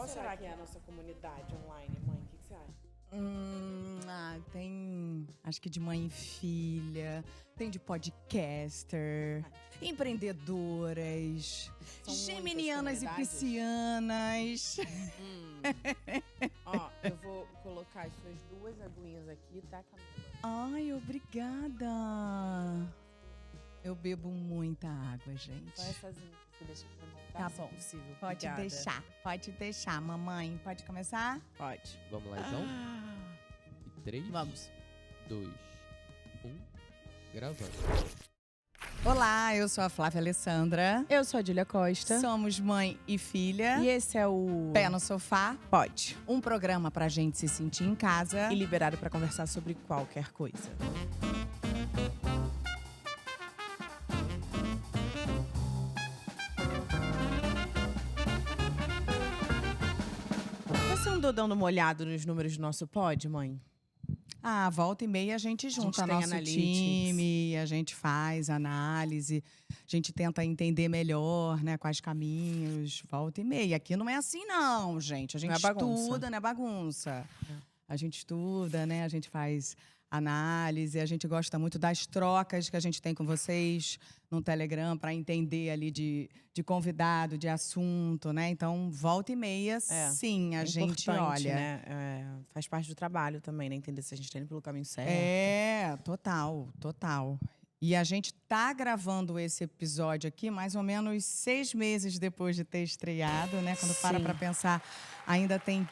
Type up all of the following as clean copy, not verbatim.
será que é a nossa comunidade online, mãe? O que você acha? Tem, acho que de mãe e filha, tem de podcaster, empreendedoras, São geminianas e muitas piscianas. Ó, eu vou colocar as suas 2 aguinhas aqui, tá, Camila? Ai, obrigada. Eu bebo muita água, gente. Só essas você deixa pra mim, Tá Se bom. possível. Pode Obrigada. deixar, mamãe. Pode começar? Pode. Vamos lá então? E 3, Vamos. 2, 1, gravando. Olá, eu sou a Flávia Alessandra. Eu sou a Júlia Costa. Somos mãe e filha. E esse é o Pé no Sofá, Pode. um programa pra gente se sentir em casa. E liberado pra conversar sobre qualquer coisa. Você andou dando uma olhada nos números do nosso pod, mãe? Volta e meia a gente junta tem nosso analytics. time, a gente faz análise, a gente tenta entender melhor, né, quais caminhos, volta e meia. Aqui não é assim não, gente. A gente Não é bagunça. estuda, não é bagunça. A gente estuda, né, a gente faz análise, a gente gosta muito das trocas que a gente tem com vocês no Telegram para entender ali de convidado, de assunto, né? Então, volta e meia, sim, a gente Importante, olha. né? Faz parte do trabalho também, né? Entender se a gente tá indo pelo caminho certo. Total. E a gente tá gravando esse episódio aqui mais ou menos 6 meses depois de ter estreado, né? Quando para Sim. pra pensar, ainda tem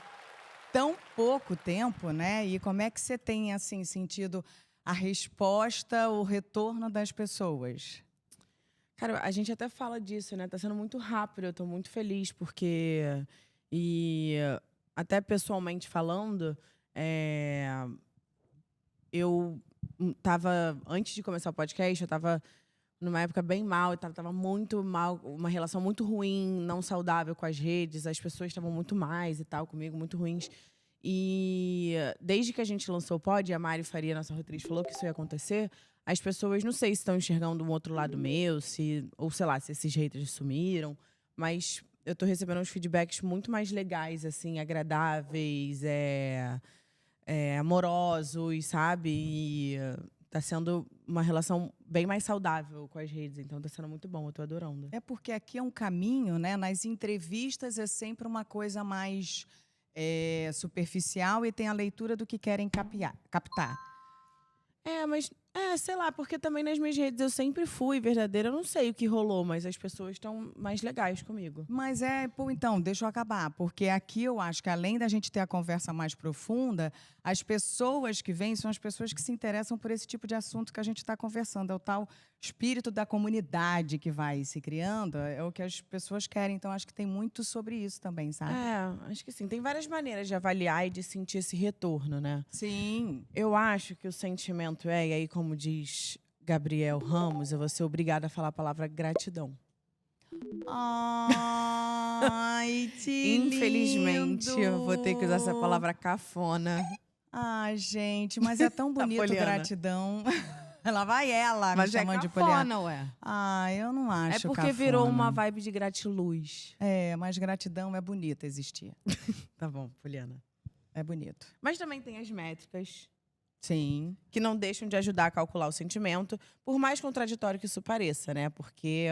tão pouco tempo, né? E como é que você tem, assim, sentido a resposta, o retorno das pessoas? Cara, a gente até fala disso, né? Tá sendo muito rápido, eu tô muito feliz, porque… E até pessoalmente falando, eu tava… Antes de começar o podcast, eu tava numa época bem mal, eu tava muito mal, uma relação muito ruim, não saudável com as redes, as pessoas estavam muito mais e tal comigo, muito ruins. E desde que a gente lançou o pod, a Mari Faria, nossa roteirista, falou que isso ia acontecer, as pessoas, não sei se estão enxergando um outro lado meu, ou sei lá, se esses haters sumiram, mas eu tô recebendo uns feedbacks muito mais legais, assim, agradáveis, amorosos, sabe? E tá sendo uma relação bem mais saudável com as redes, então tá sendo muito bom, eu tô adorando. É porque aqui é um caminho, né? Nas entrevistas é sempre uma coisa mais superficial e tem a leitura do que querem captar. Mas, sei lá, porque também nas minhas redes eu sempre fui verdadeira. Eu não sei o que rolou, mas as pessoas estão mais legais comigo. Mas então, deixa eu acabar. Porque aqui eu acho que além da gente ter a conversa mais profunda, as pessoas que vêm são as pessoas que se interessam por esse tipo de assunto que a gente está conversando. É o tal espírito da comunidade que vai se criando, é o que as pessoas querem. Então, acho que tem muito sobre isso também, sabe? Acho que sim. Tem várias maneiras de avaliar e de sentir esse retorno, né? Sim. Eu acho que o sentimento e aí como diz Gabriel Ramos, eu vou ser obrigada a falar a palavra gratidão. Ai, que Infelizmente, lindo. eu vou ter que usar essa palavra cafona. Ai, gente, mas é tão bonito Poliana. gratidão. Lá vai ela Mas me chamando de cafona, Poliana. ué. Eu não acho É porque cafona. virou uma vibe de gratiluz. Mas gratidão é bonita existir. Tá bom, Poliana. É bonito. Mas também tem as métricas Sim. que não deixam de ajudar a calcular o sentimento, por mais contraditório que isso pareça, né? Porque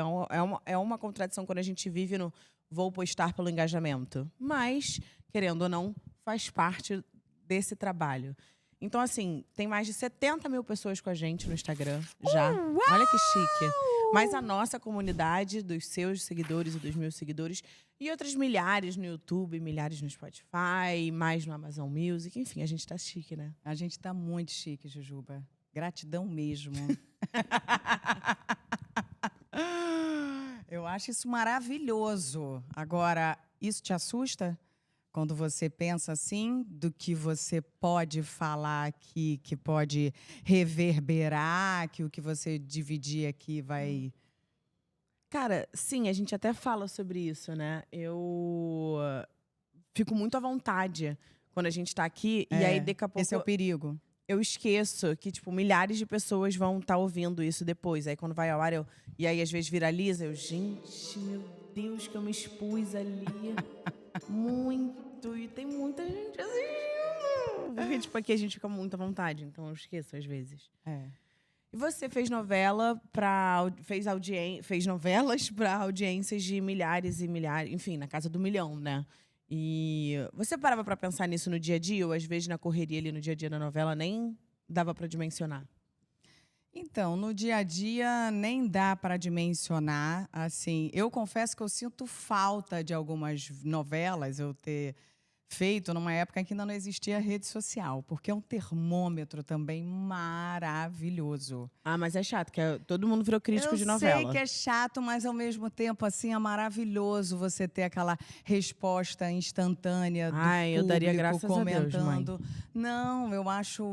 é uma contradição quando a gente vive no vou postar pelo engajamento. Mas, querendo ou não, faz parte desse trabalho. Então, assim, tem mais de 70 mil pessoas com a gente no Instagram já. Olha que chique. Mais a nossa comunidade, dos seus seguidores e dos meus seguidores. E outras milhares no YouTube, milhares no Spotify, mais no Amazon Music. Enfim, a gente tá chique, né? A gente tá muito chique, Jujuba. Gratidão mesmo. Eu acho isso maravilhoso. Agora, isso te assusta? Quando você pensa assim, do que você pode falar aqui, que pode reverberar, que o que você dividir aqui vai… Cara, sim, a gente até fala sobre isso, né? Eu fico muito à vontade quando a gente tá aqui. E aí, daqui a pouco, esse é o perigo. eu esqueço que, tipo, milhares de pessoas vão estar ouvindo isso depois. Aí, quando vai ao ar, e aí, às vezes, viraliza. Gente, meu Deus, que eu me expus ali. Muito. E tem muita gente assistindo. Porque, tipo, aqui a gente fica muito à vontade. Então eu esqueço às vezes. É. E você fez novela fez novelas para audiências de milhares e milhares, enfim, na casa do milhão, né? E você parava para pensar nisso no dia a dia, ou às vezes na correria ali no dia a dia da novela nem dava para dimensionar? Então, no dia a dia nem dá para dimensionar, assim, eu confesso que eu sinto falta de algumas novelas eu ter feito numa época em que ainda não existia rede social, porque é um termômetro também maravilhoso. Ah, mas é chato, que todo mundo virou crítico Eu de novela. sei que é chato, mas ao mesmo tempo assim é maravilhoso você ter aquela resposta instantânea do Ai, eu daria público graças a Deus, mãe. comentando. Não, eu acho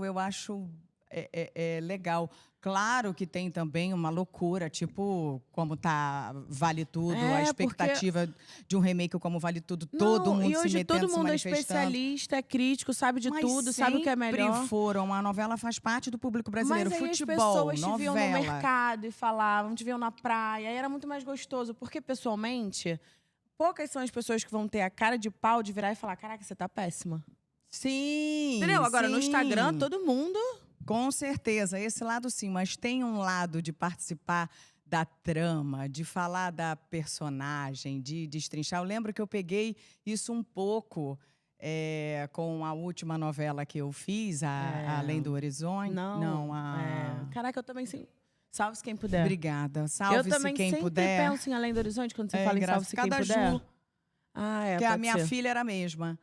legal. Claro que tem também uma loucura, tipo, como tá Vale Tudo, a É, expectativa de um remake como Vale Tudo, todo Não, mundo e se hoje metendo, todo se mundo é manifestando. especialista, é crítico, sabe de Mas tudo, sabe o que é melhor. sempre foram. A novela faz parte do público brasileiro. Mas aí Futebol, as pessoas te viam no novela. mercado e falavam, te viam na praia, aí era muito mais gostoso, porque pessoalmente, poucas são as pessoas que vão ter a cara de pau de virar e falar: caraca, você tá péssima. Sim. Entendeu? Agora, no sim. Instagram, todo mundo. Com certeza, esse lado sim, mas tem um lado de participar da trama, de falar da personagem, de destrinchar. Eu lembro que eu peguei isso um pouco com a última novela que eu fiz, Além do Horizonte. Caraca, eu também sim. Salve-se quem puder. Obrigada. Eu Salve-se também quem sempre puder. penso em Além do Horizonte quando você fala em Salve-se quem Cada puder. Ju, Ah, que a pode minha ser. filha era a mesma.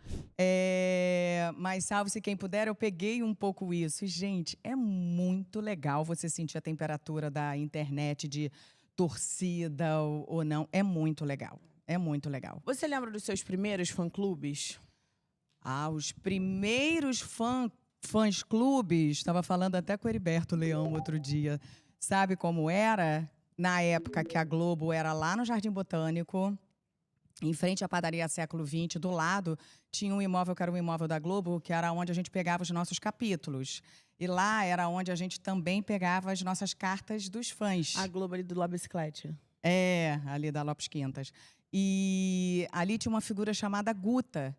Mas salve-se quem puder, eu peguei um pouco isso. E, gente, é muito legal você sentir a temperatura da internet de torcida ou não. É muito legal. É muito legal. Você lembra dos seus primeiros fã-clubes? Os primeiros fãs clubes, estava falando até com o Heriberto Leão outro dia. Sabe como era? Na época que a Globo era lá no Jardim Botânico, em frente à padaria Século XX, do lado, tinha um imóvel que era um imóvel da Globo, que era onde a gente pegava os nossos capítulos. E lá era onde a gente também pegava as nossas cartas dos fãs. A Globo ali do La Biciclete. Ali da Lopes Quintas. E ali tinha uma figura chamada Guta,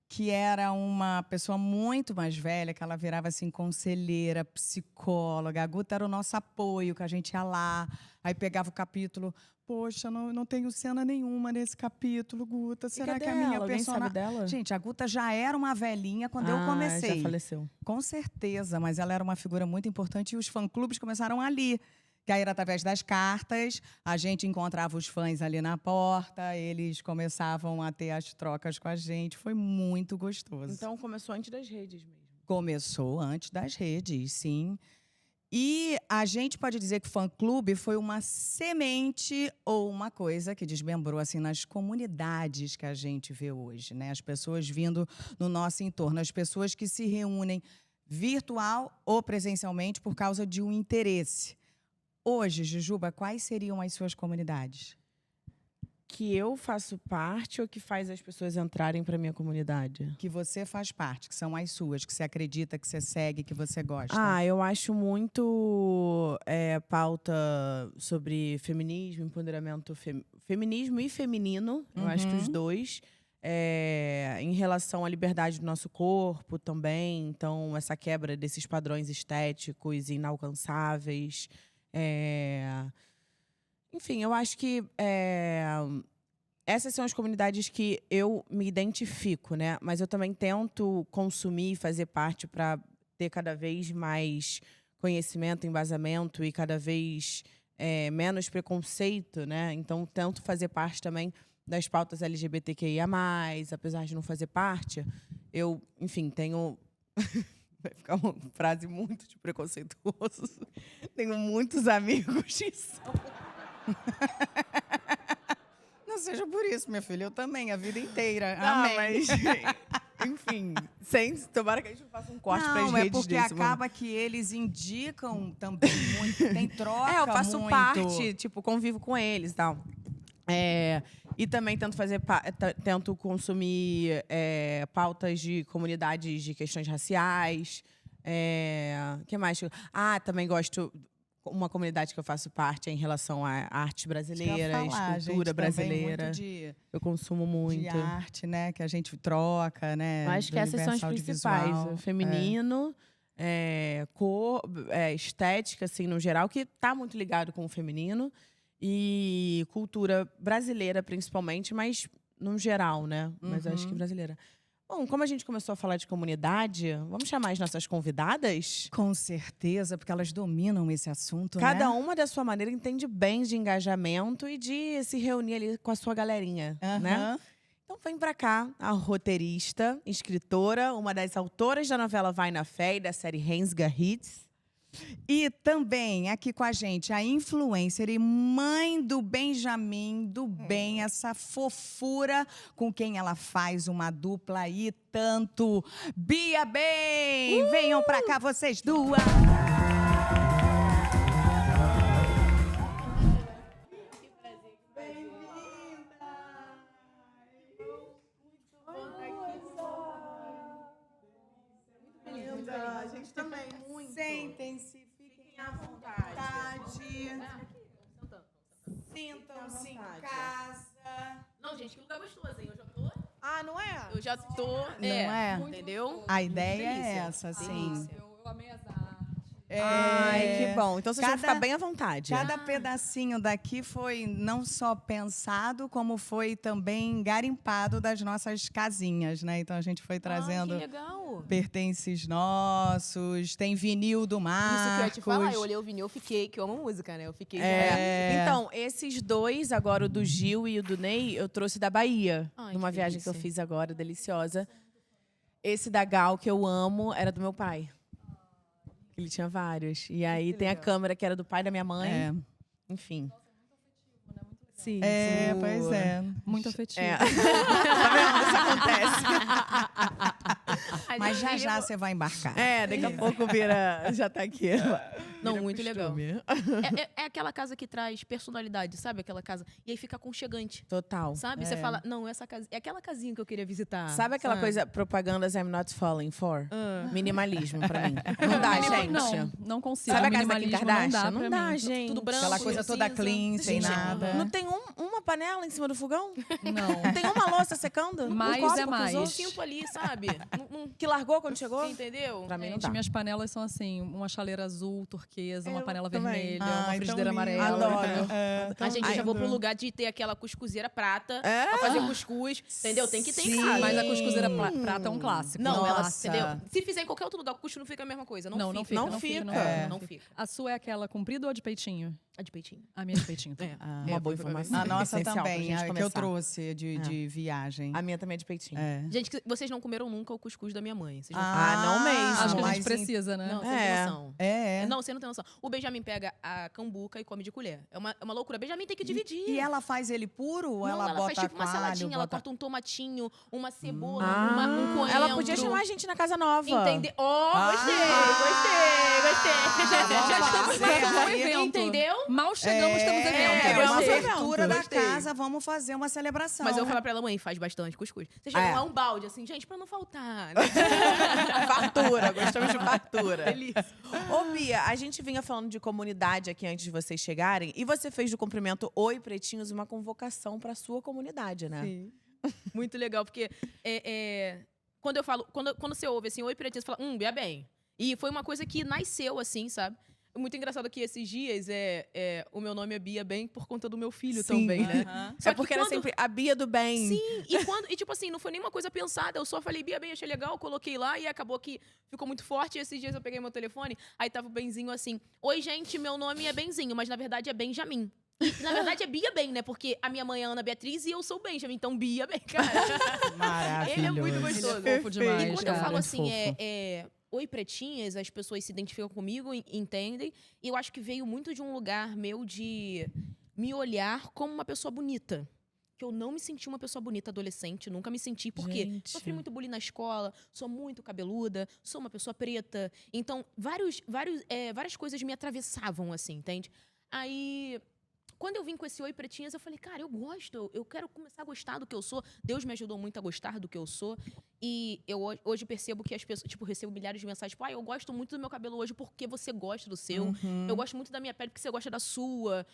que era uma pessoa muito mais velha, que ela virava assim conselheira, psicóloga. A Guta era o nosso apoio, que a gente ia lá, aí pegava o capítulo. Poxa, não tenho cena nenhuma nesse capítulo, Guta. Será que a minha Alguém personagem... sabe dela? Gente, a Guta já era uma velhinha quando eu comecei. Já faleceu. Com certeza, mas ela era uma figura muito importante e os fã-clubes começaram ali. Que aí era através das cartas, a gente encontrava os fãs ali na porta, eles começavam a ter as trocas com a gente. Foi muito gostoso. Então começou antes das redes mesmo. Começou antes das redes, sim. E a gente pode dizer que o fã-clube foi uma semente ou uma coisa que desmembrou assim nas comunidades que a gente vê hoje, né? As pessoas vindo no nosso entorno, as pessoas que se reúnem virtual ou presencialmente por causa de um interesse. Hoje, Jujuba, quais seriam as suas comunidades? Que eu faço parte ou que faz as pessoas entrarem para minha comunidade? Que você faz parte, que são as suas, que você acredita, que você segue, que você gosta. Eu acho muito pauta sobre feminismo, empoderamento feminismo e feminino. Eu acho que os dois. Em relação à liberdade do nosso corpo também. Então, essa quebra desses padrões estéticos inalcançáveis. Enfim, eu acho que essas são as comunidades que eu me identifico, né? Mas eu também tento consumir, fazer parte para ter cada vez mais conhecimento, embasamento e cada vez menos preconceito, né? Então, tento fazer parte também das pautas LGBTQIA+, apesar de não fazer parte. Eu, enfim, tenho... Vai ficar uma frase muito de preconceituoso. Tenho muitos amigos que são... Não seja por isso, minha filha. Eu também, a vida inteira. Não, Amém. mas, enfim, tomara que a gente não faça um corte para as Não, é redes porque desse acaba que eles indicam também muito, tem troca eu faço muito. parte, tipo, convivo com eles e tal. E também tento consumir pautas de comunidades de questões raciais. Que mais? Também gosto... uma comunidade que eu faço parte é em relação a artes Isso que eu ia brasileiras, falar, a gente cultura também brasileira. muito de Eu consumo muito. arte, né? Que a gente troca, né? Eu acho do que essas são as universo principais. audiovisual. O feminino, cor, estética, assim, no geral, que tá muito ligado com o feminino. E cultura brasileira, principalmente, mas no geral, né? Mas acho que brasileira. Bom, como a gente começou a falar de comunidade, vamos chamar as nossas convidadas? Com certeza, porque elas dominam esse assunto, Cada né? uma, da sua maneira, entende bem de engajamento e de se reunir ali com a sua galerinha, né? Aham. Então vem pra cá a roteirista, escritora, uma das autoras da novela Vai na Fé e da série Rensga Hits. E também aqui com a gente a influencer e mãe do Benjamin, do bem, essa fofura com quem ela faz uma dupla e tanto. Bia Bem! Venham pra cá vocês duas! A gente também, muito. Sentem-se, fiquem à vontade. Sintam-se em casa. Não, gente, que lugar gostoso, hein? Eu já tô. Ah, não é? Eu já tô. Não é? Entendeu? A ideia é delícia. essa, assim. Eu amei as artes. Ai, que bom. Então vocês vão Cada- ficar bem à vontade. Cada pedacinho daqui foi não só pensado, como foi também garimpado das nossas casinhas, né? Então a gente foi trazendo Ah, que legal. pertences nossos, tem vinil do Marcos. Isso que eu ia te falar, eu olhei o vinil, eu fiquei, que eu amo música, né? Eu fiquei. Então, esses dois, agora o do Gil e o do Ney, eu trouxe da Bahia. Ai, numa que viagem que eu delícia. fiz agora, deliciosa. Esse da Gal, que eu amo, era do meu pai. Ele tinha vários. E aí tem a câmera que era do pai da minha mãe. É, Enfim. Sim, pois é. Muito afetivo. É. Tá vendo? Isso acontece. Mas já já você vai embarcar. Daqui a pouco vira. Já tá aqui. Não, Vira muito legal. costume. É aquela casa que traz personalidade, sabe? Aquela casa. E aí fica aconchegante. Total. Sabe? Você fala, não, essa casa. É aquela casinha que eu queria visitar. Sabe aquela coisa, propagandas I'm not falling for? Ah. Minimalismo pra mim. Não dá, gente. Não consigo. Sabe a casa da Kim Minimalismo Kardashian? não dá Não pra dá, mim. gente. Tudo branco, Aquela coisa toda cinza. clean, sem Gente, nada. Não tem uma panela em cima do fogão? Não. Não tem uma louça secando? Mais um copo é que mais. usou? Um cinto ali, sabe? Que largou quando chegou? Entendeu? Pra mim não Gente, dá. minhas panelas são assim, uma chaleira azul, turquesa, uma Eu panela também. vermelha, Ai, uma tão frigideira lindo. amarela. Adoro. A gente já vou pro lugar de ter aquela cuscuzeira prata pra fazer cuscuz, entendeu? Tem que ter em casa. Mas a cuscuzeira prata é um clássico. Não, ela, Nossa. entendeu? Se fizer em qualquer outro lugar, o cuscuz não fica a mesma coisa. Não fica. fica. Não fica. Não É. Não fica. A sua é aquela comprida ou a de peitinho? A de peitinho. A minha é de peitinho. Tá? Uma boa informação. A nossa Essencial pra também, gente a que eu começar. trouxe de viagem. A minha também é de peitinho. É. Gente, vocês não comeram nunca o cuscuz da minha mãe. Vocês não, não mesmo. Acho que a mas gente precisa, né? não, você não É. tem noção. É. Não, você não tem noção. O Benjamin pega a cambuca e come de colher. É uma loucura. Benjamin tem que dividir. E ela faz ele puro ou Não, ela bota faz tipo uma coalho, saladinha, ela bota... corta um tomatinho, uma cebola, Ah, um coentro. ela podia chamar a gente na casa nova. Entendeu? Ó, gostei. Já estamos marcando um evento. Entendeu? Mal chegamos, temos evento. É, uma gostei. abertura da Gostei. casa, vamos fazer uma celebração. Mas eu vou falar pra ela, mãe, faz bastante cuscuz. Vocês já vão lá um balde, assim, gente, pra não faltar. Né? Fartura, gostamos de fartura. Delícia. Ô, Bia, a gente vinha falando de comunidade aqui antes de vocês chegarem. E você fez do cumprimento Oi Pretinhos uma convocação pra sua comunidade, né? Sim. Muito legal, porque quando eu falo, quando você ouve assim, oi pretinho, você fala, Bia bem. E foi uma coisa que nasceu assim, sabe? Muito engraçado que esses dias o meu nome é Bia Bem por conta do meu filho também, né? Só É que porque era quando- sempre a Bia do bem. Sim, e tipo assim, não foi nenhuma coisa pensada, eu só falei Bia Bem, achei legal, coloquei lá e acabou que ficou muito forte. E esses dias eu peguei meu telefone, aí tava o Benzinho assim, oi gente, meu nome é Benzinho, mas na verdade é Benjamin. E, na verdade é Bia Bem, né? Porque a minha mãe é Ana Beatriz e eu sou o Benjamin, então Bia Bem, cara. Maravilhoso. Ele é muito gostoso. Ele é fofo demais, E quando eu cara. falo Muito assim, fofo. oi pretinhas, as pessoas se identificam comigo, entendem. E eu acho que veio muito de um lugar meu de me olhar como uma pessoa bonita. Que eu não me senti uma pessoa bonita adolescente, nunca me senti, porque Gente. sofri muito bullying na escola, sou muito cabeluda, sou uma pessoa preta. Então, várias coisas me atravessavam, assim, entende? Aí, quando eu vim com esse Oi Pretinhas, eu falei, cara, eu gosto, eu quero começar a gostar do que eu sou. Deus me ajudou muito a gostar do que eu sou. E eu hoje percebo que as pessoas, tipo, recebo milhares de mensagens, tipo, eu gosto muito do meu cabelo hoje porque você gosta do seu. Eu gosto muito da minha pele porque você gosta da sua.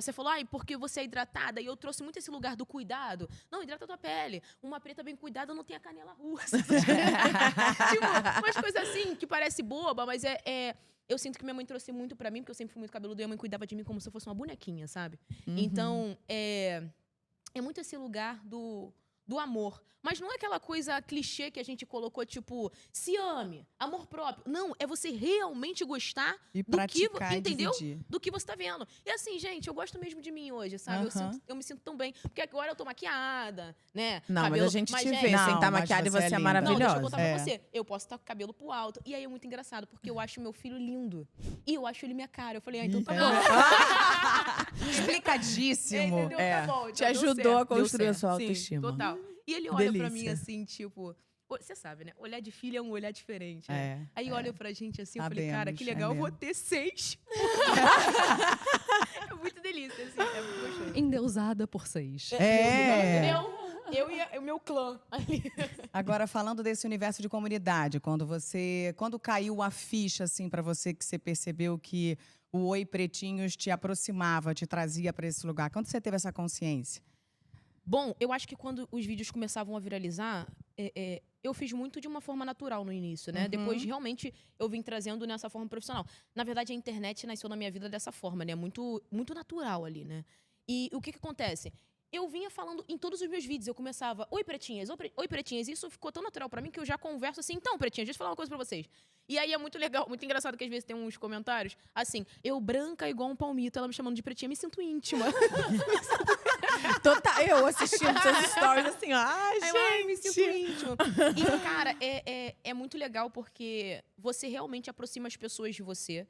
Você falou, porque você é hidratada. E eu trouxe muito esse lugar do cuidado. Não, hidrata a tua pele. Uma preta bem cuidada não tem a canela russa. Tipo, umas coisas assim, que parece boba, mas eu sinto que minha mãe trouxe muito pra mim, porque eu sempre fui muito cabeluda e minha mãe cuidava de mim como se eu fosse uma bonequinha, sabe? Então, é muito esse lugar do amor. Mas não é aquela coisa clichê que a gente colocou, tipo, se ame, amor próprio. Não, é você realmente gostar E do que, praticar e entendeu? dividir. Do que você tá vendo. E assim, gente, eu gosto mesmo de mim hoje, sabe? Eu me sinto tão bem. Porque agora eu tô maquiada, né? Não, Cabelo- mas a gente te gente, vê Não, sem estar mas maquiada e você é você é linda. maravilhosa. não, deixa eu contar pra É. você. Eu posso estar com o cabelo pro alto. E aí é muito engraçado, porque eu acho meu filho lindo. E eu acho ele minha cara. Eu falei, então tá bom. Explicadíssimo. Entendeu? Tá bom. Te então deu ajudou a certo, deu construir a certo. sua Sim, autoestima. total. E ele olha pra mim Delícia. assim, tipo... Você sabe, né? Olhar de filho é um olhar diferente. Né? É, Aí olha pra gente assim, eu falei, Sabemos, cara, que é legal, eu vou mesmo. ter 6. É muito delícia, assim, é muito gostoso. Endeusada por 6. Entendeu? Eu e o meu clã ali. Agora, falando desse universo de comunidade, quando caiu a ficha, assim, pra você, que você percebeu que o Oi Pretinhos te aproximava, te trazia pra esse lugar, quando você teve essa consciência? Bom, eu acho que quando os vídeos começavam a viralizar, eu fiz muito de uma forma natural no início, né? Depois, realmente, eu vim trazendo nessa forma profissional. Na verdade, a internet nasceu na minha vida dessa forma, né? Muito, muito natural ali, né? E o que acontece? Eu vinha falando em todos os meus vídeos, eu começava, oi pretinhas, oi pretinhas, e isso ficou tão natural pra mim que eu já converso assim, então pretinhas, deixa eu falar uma coisa pra vocês. E aí é muito legal, muito engraçado que às vezes tem uns comentários, assim, eu branca igual um palmito, ela me chamando de pretinha, me sinto íntima. Total, eu assistindo seus stories assim, ai, Aí eu, ai, me sinto gente. íntimo. E, cara, é muito legal porque você realmente aproxima as pessoas de você.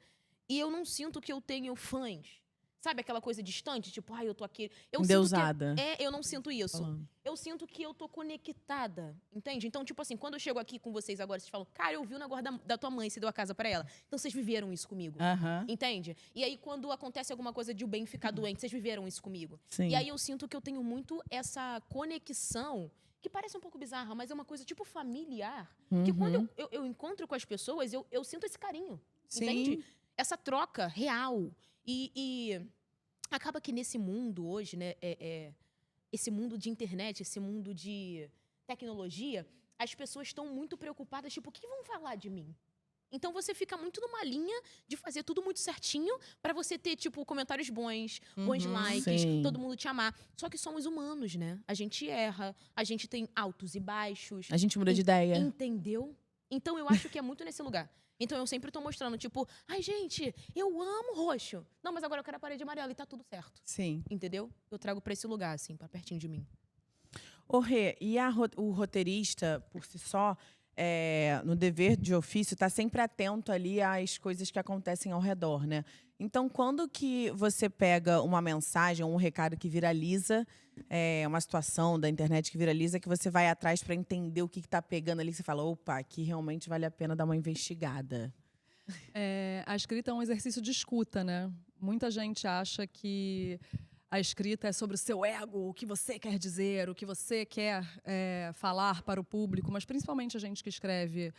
E eu não sinto que eu tenho fãs. Sabe aquela coisa distante? Tipo, eu tô aqui. Eu Endeusada. Sinto que eu não sinto isso. Falando. Eu sinto que eu tô conectada, entende? Então, tipo assim, quando eu chego aqui com vocês agora, vocês falam, cara, eu vi o negócio da tua mãe, você deu a casa pra ela. Então, vocês viveram isso comigo. Aham. Entende? E aí, quando acontece alguma coisa de o bem ficar doente, vocês viveram isso comigo. Sim. E aí, eu sinto que eu tenho muito essa conexão, que parece um pouco bizarra, mas é uma coisa tipo familiar. Que quando eu encontro com as pessoas, eu sinto esse carinho. Sim. Entende? Essa troca real. E acaba que nesse mundo hoje, né, esse mundo de internet, esse mundo de tecnologia, as pessoas estão muito preocupadas, tipo, o que vão falar de mim? Então você fica muito numa linha de fazer tudo muito certinho pra você ter, tipo, comentários bons likes, sim. todo mundo te amar. Só que somos humanos, né? A gente erra, a gente tem altos e baixos. A gente muda de ideia. Entendeu? Então eu acho que é muito nesse lugar. Então eu sempre tô mostrando, tipo, ai, gente, eu amo roxo. Não, mas agora eu quero a parede amarela e tá tudo certo. Sim. Entendeu? Eu trago pra esse lugar, assim, pra pertinho de mim. Ô, Rê, e o roteirista, por si só, no dever de ofício, tá sempre atento ali às coisas que acontecem ao redor, né? Então, quando que você pega uma mensagem, um recado que viraliza, uma situação da internet que viraliza, que você vai atrás para entender o que tá pegando ali, que você fala, opa, aqui realmente vale a pena dar uma investigada. A escrita é um exercício de escuta, né? Muita gente acha que a escrita é sobre o seu ego, o que você quer dizer, o que você quer falar para o público, mas principalmente a gente que escreve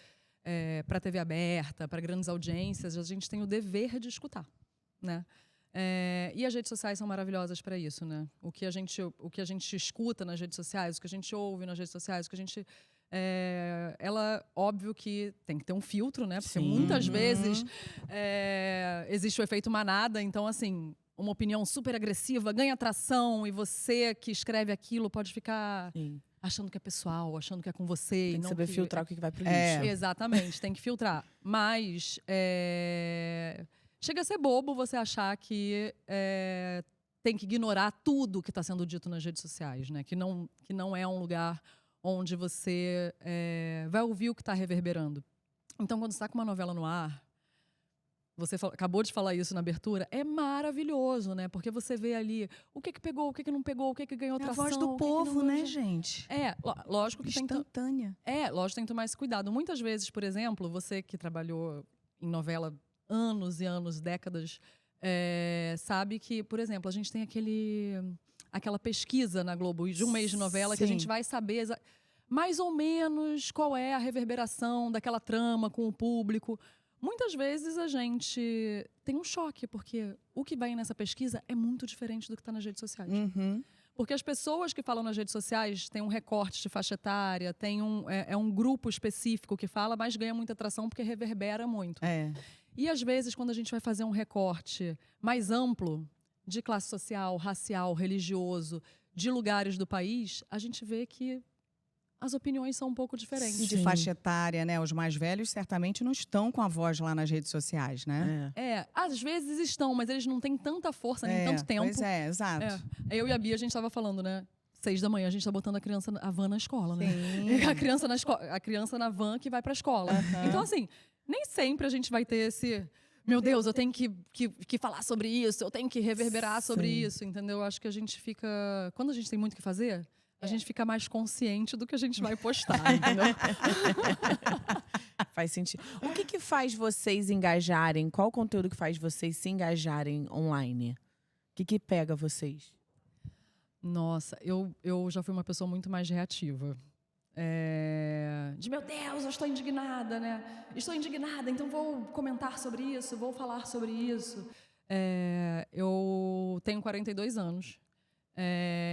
para a TV aberta, para grandes audiências, a gente tem o dever de escutar, né? E as redes sociais são maravilhosas para isso, né? O que a gente escuta nas redes sociais, o que a gente ouve nas redes sociais, o que a gente ela, óbvio que tem que ter um filtro, né? Porque Sim. muitas vezes existe o efeito manada, então assim, uma opinião super agressiva ganha atração e você que escreve aquilo pode ficar Sim. achando que é pessoal, achando que é com você. Tem e que não saber que filtrar o que vai pro É. lixo. Exatamente, tem que filtrar. Mas chega a ser bobo você achar que tem que ignorar tudo que está sendo dito nas redes sociais, né? Que não é um lugar onde você vai ouvir o que está reverberando. Então, quando você está com uma novela no ar, você acabou de falar isso na abertura, é maravilhoso, né? Porque você vê ali o que pegou, o que não pegou, o que ganhou É a tração. voz do o que povo, não né, ganhou. gente? Lógico que tem que Instantânea. lógico que tem que tomar esse cuidado. Muitas vezes, por exemplo, você que trabalhou em novela anos e anos, décadas, sabe que, por exemplo, a gente tem aquela pesquisa na Globo de um mês de novela que a Sim. gente vai saber mais ou menos qual é a reverberação daquela trama com o público. Muitas vezes a gente tem um choque, porque o que vai nessa pesquisa é muito diferente do que está nas redes sociais. Uhum. Porque as pessoas que falam nas redes sociais têm um recorte de faixa etária, tem um grupo específico que fala, mas ganha muita atração porque reverbera muito. É. E às vezes, quando a gente vai fazer um recorte mais amplo de classe social, racial, religioso, de lugares do país, a gente vê que as opiniões são um pouco diferentes. E de Sim. faixa etária, né? Os mais velhos certamente não estão com a voz lá nas redes sociais, né? Às vezes estão, mas eles não têm tanta força, nem tanto tempo. Pois é, exato. Eu e a Bia, a gente estava falando, né? 6 da manhã, a gente tá botando a van na escola, né? Sim. A criança na van que vai pra escola. Então, assim, nem sempre a gente vai ter esse... Meu Deus, eu tenho que falar sobre isso, eu tenho que reverberar sobre Sim. isso, entendeu? Acho que a gente fica... Quando a gente tem muito o que fazer, a gente fica mais consciente do que a gente vai postar, entendeu? Faz sentido. O que faz vocês engajarem? Qual o conteúdo que faz vocês se engajarem online? O que pega vocês? Nossa, eu já fui uma pessoa muito mais reativa. De meu Deus, eu estou indignada, né? Estou indignada, então vou comentar sobre isso, vou falar sobre isso. Eu tenho 42 anos.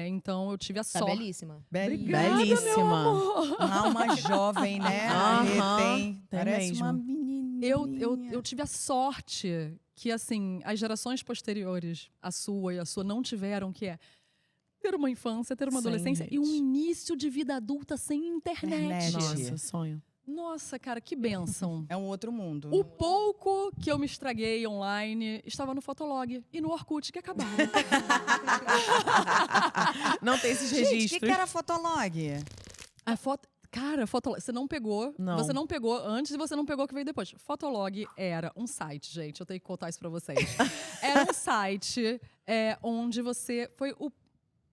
Então eu tive a Tá sorte. belíssima. Belíssima. Uma alma jovem, né? Aham, Tem. tem Parece mesmo. uma menininha. Eu tive a sorte que, assim, as gerações posteriores, a sua e a sua, não tiveram, que é ter uma infância, ter uma Sem adolescência e um rede. início de vida adulta sem internet. Internet. Nossa, sonho. Nossa, cara, que bênção. É um outro mundo. O pouco que eu me estraguei online estava no Fotolog e no Orkut, que acabaram. Não tem esses Gente, o registros. que era Fotolog? A foto... Cara, Fotolog, você não pegou. Não. Você não pegou antes e você não pegou o que veio depois. Fotolog era um site, gente. Eu tenho que contar isso pra vocês. Era um site onde você... Foi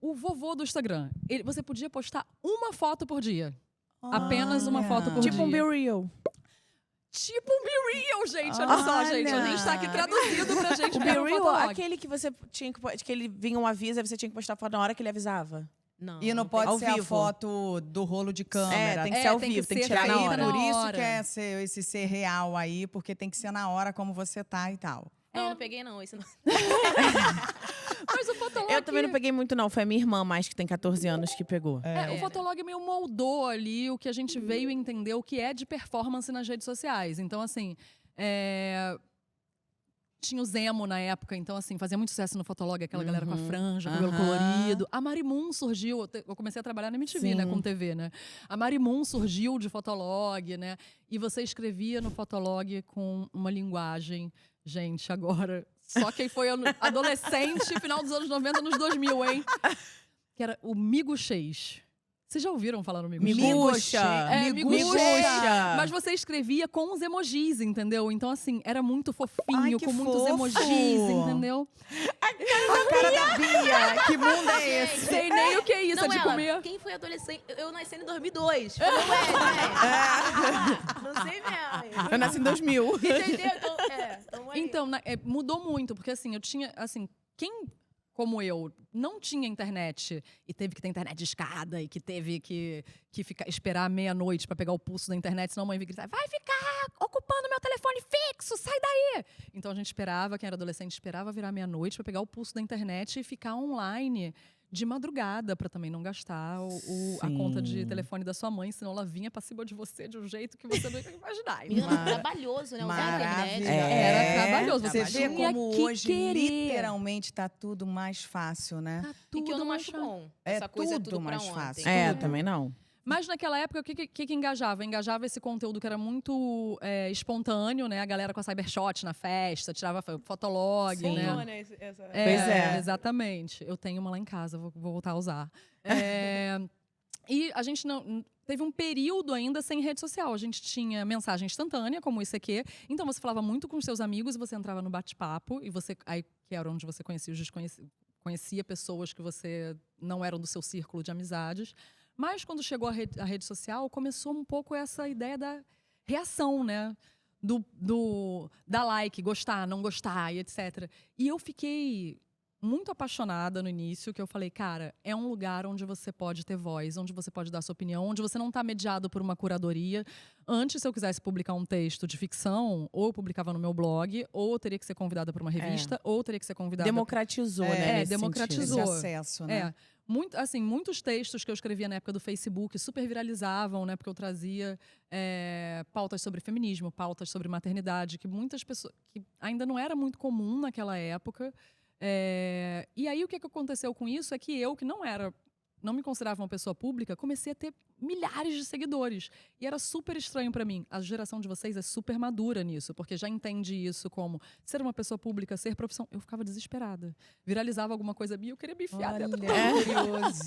o vovô do Instagram. Você podia postar uma foto por dia. Apenas uma Olha. foto por Tipo um dia. Be Real. Tipo um Be Real, gente. Olha só, gente. A gente tá aqui traduzindo pra gente. O Be ver no Real, Fotolog. aquele que você tinha que ele vinha um aviso e você tinha que postar foto na hora que ele avisava. Não. E não pode Ao ser a vivo. foto do rolo de câmera. Tem que ser ao tem que vivo, tem que ser tirar na feita hora. Por isso hora. que é esse ser real aí, porque tem que ser na hora como você tá e tal. Não, eu não peguei não. Esse não. Mas o Fotolog... Eu também não peguei muito, não. Foi a minha irmã, mais que tem 14 anos, que pegou. O Fotolog meio moldou ali o que a gente veio entender o que é de performance nas redes sociais. Então, assim, tinha o Zemo na época, então, assim, fazia muito sucesso no Fotolog, aquela galera com a franja, cabelo colorido. A Marimun surgiu, eu comecei a trabalhar na MTV, né, com TV, né? A Marimun surgiu de Fotolog, né? E você escrevia no Fotolog com uma linguagem, gente, agora... Só quem foi adolescente, final dos anos 90, nos 2000, hein? Que era o Miguxês. Vocês já ouviram falar no Miguxês? Miguxa. Miguxa. Mas você escrevia com os emojis, entendeu? Então, assim, era muito fofinho, Ai, que com muitos fofo. emojis, entendeu? A cara da Bia! Que mundo é esse? Sei nem o que é isso, Não, é de ela, comer. Quem foi adolescente? Eu nasci em 2002. Não é. Não sei mesmo. Eu nasci em 2000. Entendeu? Então aí. Então, mudou muito, porque assim, eu tinha, assim, quem, como eu, não tinha internet e teve que ter internet de escada e que teve que esperar meia-noite pra pegar o pulso da internet, senão a mãe ia gritar, vai ficar ocupando meu telefone fixo, sai daí! Então a gente esperava, quem era adolescente esperava virar meia-noite pra pegar o pulso da internet e ficar online de madrugada, pra também não gastar a conta de telefone da sua mãe, senão ela vinha pra cima de você de um jeito que você não ia imaginar. Menina, trabalhoso, né? Usar a internet. Era trabalhoso. Você vê tinha como que hoje, querer. literalmente, tá tudo mais fácil, né? Tá E que eu tudo não mais acho fácil. bom. É Essa coisa é tudo tudo mais pra fácil. ontem. Eu também não. Mas naquela época, o que engajava? Engajava esse conteúdo que era muito espontâneo, né? A galera com a Cybershot na festa, tirava Fotolog, Sim. né? Pois é. Exatamente. Eu tenho uma lá em casa, vou voltar a usar. E a gente não... Teve um período ainda sem rede social. A gente tinha mensagem instantânea, como o ICQ. Então, você falava muito com os seus amigos e você entrava no bate-papo. E você... Aí, que era onde você conhecia os desconhecidos. Conhecia pessoas que você não eram do seu círculo de amizades. Mas, quando chegou a rede social, começou um pouco essa ideia da reação, né? dar like, gostar, não gostar e etc. E eu fiquei muito apaixonada no início, que eu falei, cara, é um lugar onde você pode ter voz, onde você pode dar sua opinião, onde você não está mediado por uma curadoria. Antes, se eu quisesse publicar um texto de ficção, ou eu publicava no meu blog, ou eu teria que ser convidada por uma revista, ou eu teria que ser convidada... Democratizou, né? nesse democratizou. Esse acesso, né? Muitos textos que eu escrevia na época do Facebook super viralizavam, né? Porque eu trazia pautas sobre feminismo, pautas sobre maternidade, que muitas pessoas... que ainda não era muito comum naquela época. E aí, o que aconteceu com isso é que eu, que não me considerava uma pessoa pública, comecei a ter milhares de seguidores. E era super estranho pra mim. A geração de vocês é super madura nisso, porque já entende isso como ser uma pessoa pública, ser profissão. Eu ficava desesperada. Viralizava alguma coisa minha, eu queria me enfiar dentro do curioso.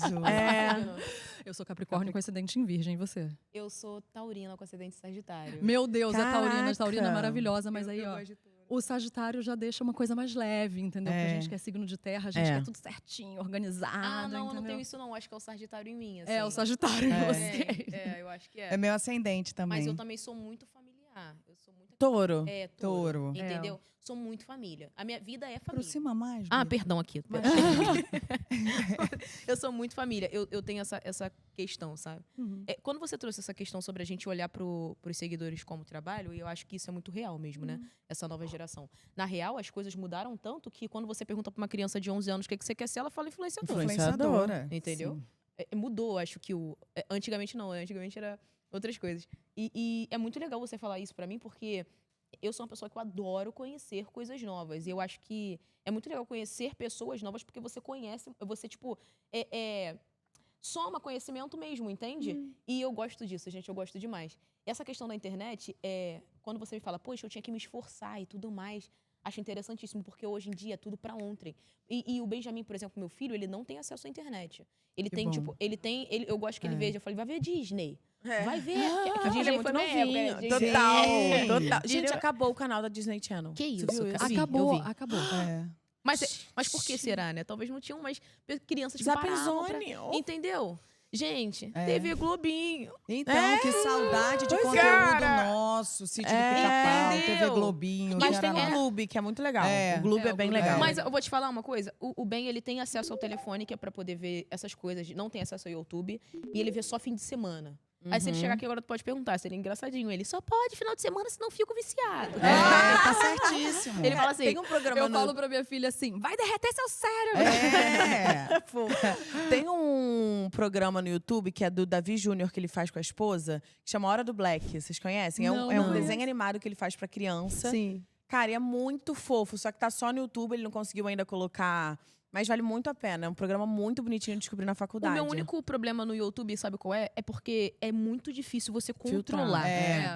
Eu sou Capricórnio com ascendente em Virgem, e você? Eu sou taurina com ascendente Sagitário. Meu Deus, a Caraca. taurina é maravilhosa, mas aí, Eu ó... gosto de tudo. O Sagitário já deixa uma coisa mais leve, entendeu? Porque a gente que é signo de terra, a gente quer tudo certinho, organizado, Ah, não, eu não entendeu? tenho isso não. Acho que é o Sagitário em mim, assim. É, o Sagitário em você. Eu acho que É meu ascendente também. Mas eu também sou muito familiar. Eu sou muito... Touro. Touro. Entendeu? Sou muito família. A minha vida é família. Aproxima mais. Ah, Bia. perdão aqui. Eu sou muito família. Eu tenho essa questão, sabe? Quando você trouxe essa questão sobre a gente olhar pros seguidores como trabalho, e eu acho que isso é muito real mesmo, né? Essa nova geração. Na real, as coisas mudaram tanto que quando você pergunta pra uma criança de 11 anos o que você quer ser, ela fala influenciadora. Influenciadora. Entendeu? Sim. Mudou, acho que antigamente não, antigamente era outras coisas. E é muito legal você falar isso pra mim, porque eu sou uma pessoa que eu adoro conhecer coisas novas. E eu acho que é muito legal conhecer pessoas novas, porque você conhece, você, tipo, soma conhecimento mesmo, entende? E eu gosto disso, gente, eu gosto demais. Essa questão da internet, quando você me fala, poxa, eu tinha que me esforçar e tudo mais, acho interessantíssimo, porque hoje em dia é tudo pra ontem. E o Benjamin, por exemplo, meu filho, ele não tem acesso à internet. Ele Que tem, bom. tipo, eu gosto que ele veja, eu falei, vai ver Disney. É. Vai ver. A Disney é muito foi minha novinho. época, Total, Sim. total. Disney- Gente, acabou o canal da Disney Channel. Que isso, Você viu cara? isso? Acabou, eu vi. acabou. É. Mas por que será, né? Talvez não tinham mais crianças que paravam pra... Zapzone. Entendeu? Gente, TV Globinho. Então, que saudade de Pois conteúdo cara. nosso. Sítio É, do Pica-Pau, TV entendeu? Globinho. Mas que tem era o Gloob, que é muito legal. É. O Gloob é o bem Gloob legal. Mas eu vou te falar uma coisa. O Ben, ele tem acesso ao telefone, que é pra poder ver essas coisas. Não tem acesso ao YouTube. E ele vê só fim de semana. Aí se ele chegar aqui agora, tu pode perguntar. Seria engraçadinho. Ele só pode final de semana, senão eu fico viciado. tá certíssimo. Ele fala assim... Tem um programa Eu no... falo pra minha filha assim, vai derreter seu cérebro. É. Tem um programa no YouTube que é do Davi Júnior, que ele faz com a esposa, que chama Hora do Black. Vocês conhecem? Não, É um não. desenho animado que ele faz pra criança. Sim. Cara, e é muito fofo, só que tá só no YouTube, ele não conseguiu ainda colocar. Mas vale muito a pena. É um programa muito bonitinho de descobrir na O faculdade. meu único problema no YouTube, sabe qual é? É porque é muito difícil você controlar.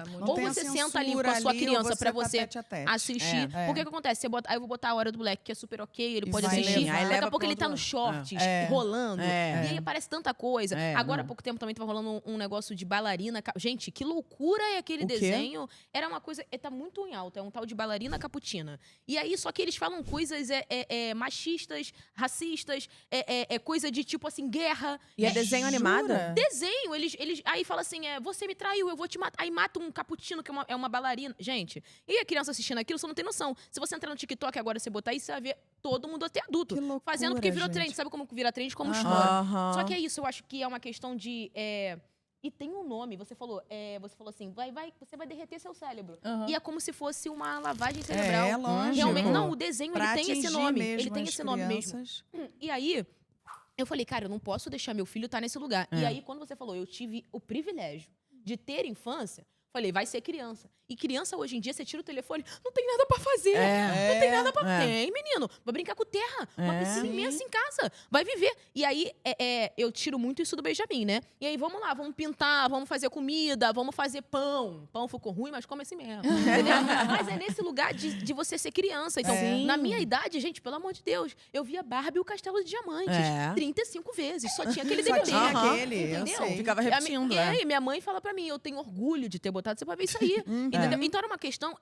Muito Ou você senta ali com a sua criança pra você assistir. É. Porque o que acontece? Aí eu vou botar a Hora do Black, que é super ok, ele E pode vai assistir. levar. Aí Daqui leva a pouco pro ele tá outro nos lado. shorts, É. rolando. É. E aí aparece tanta coisa. É, Agora, há não. pouco tempo também tava rolando um negócio de bailarina. Gente, que loucura é aquele O quê? desenho. Era uma coisa... Tá muito em alta. É um tal de bailarina caputina. E aí, só que eles falam coisas machistas, racistas, coisa de tipo assim, guerra. E é desenho animado? Desenho, eles aí fala assim, você me traiu, eu vou te matar. Aí mata um cappuccino, que é uma bailarina. Gente, e a criança assistindo aquilo, você não tem noção. Se você entrar no TikTok agora, você botar isso, você vai ver todo mundo, até adulto, Que loucura, fazendo, porque virou gente. trend. Sabe como vira trend? Como Aham. estoura. Aham. Só que é isso, eu acho que é uma questão de... E tem um nome, você falou assim, você vai derreter seu cérebro. Aham. E é como se fosse uma lavagem cerebral. É, lógico. Realmente, não, o desenho, Pra ele tem esse atingir nome. mesmo Ele tem as esse nome mesmo. crianças. E aí, eu falei, cara, eu não posso deixar meu filho estar nesse lugar. E aí, quando você falou, eu tive o privilégio de ter infância, falei, vai ser criança. E criança, hoje em dia, você tira o telefone, não tem nada pra fazer. Não tem nada pra... Tem, menino. Vai brincar com terra. Uma É. piscina imensa em casa. Vai viver. E aí, eu tiro muito isso do Benjamin, né? E aí, vamos lá, vamos pintar, vamos fazer comida, vamos fazer pão. Pão ficou ruim, mas come assim mesmo. Entendeu? Mas é nesse lugar de você ser criança. Então, na minha idade, gente, pelo amor de Deus, eu via Barbie e o Castelo de Diamantes. É. 35 vezes. Só tinha aquele Só DVD. tinha Aham. aquele, eu Entendeu? sei. Ficava repetindo, E aí, minha mãe fala pra mim, eu tenho orgulho de ter botado contratada, você vai ver isso aí. Entendeu? Então era uma questão.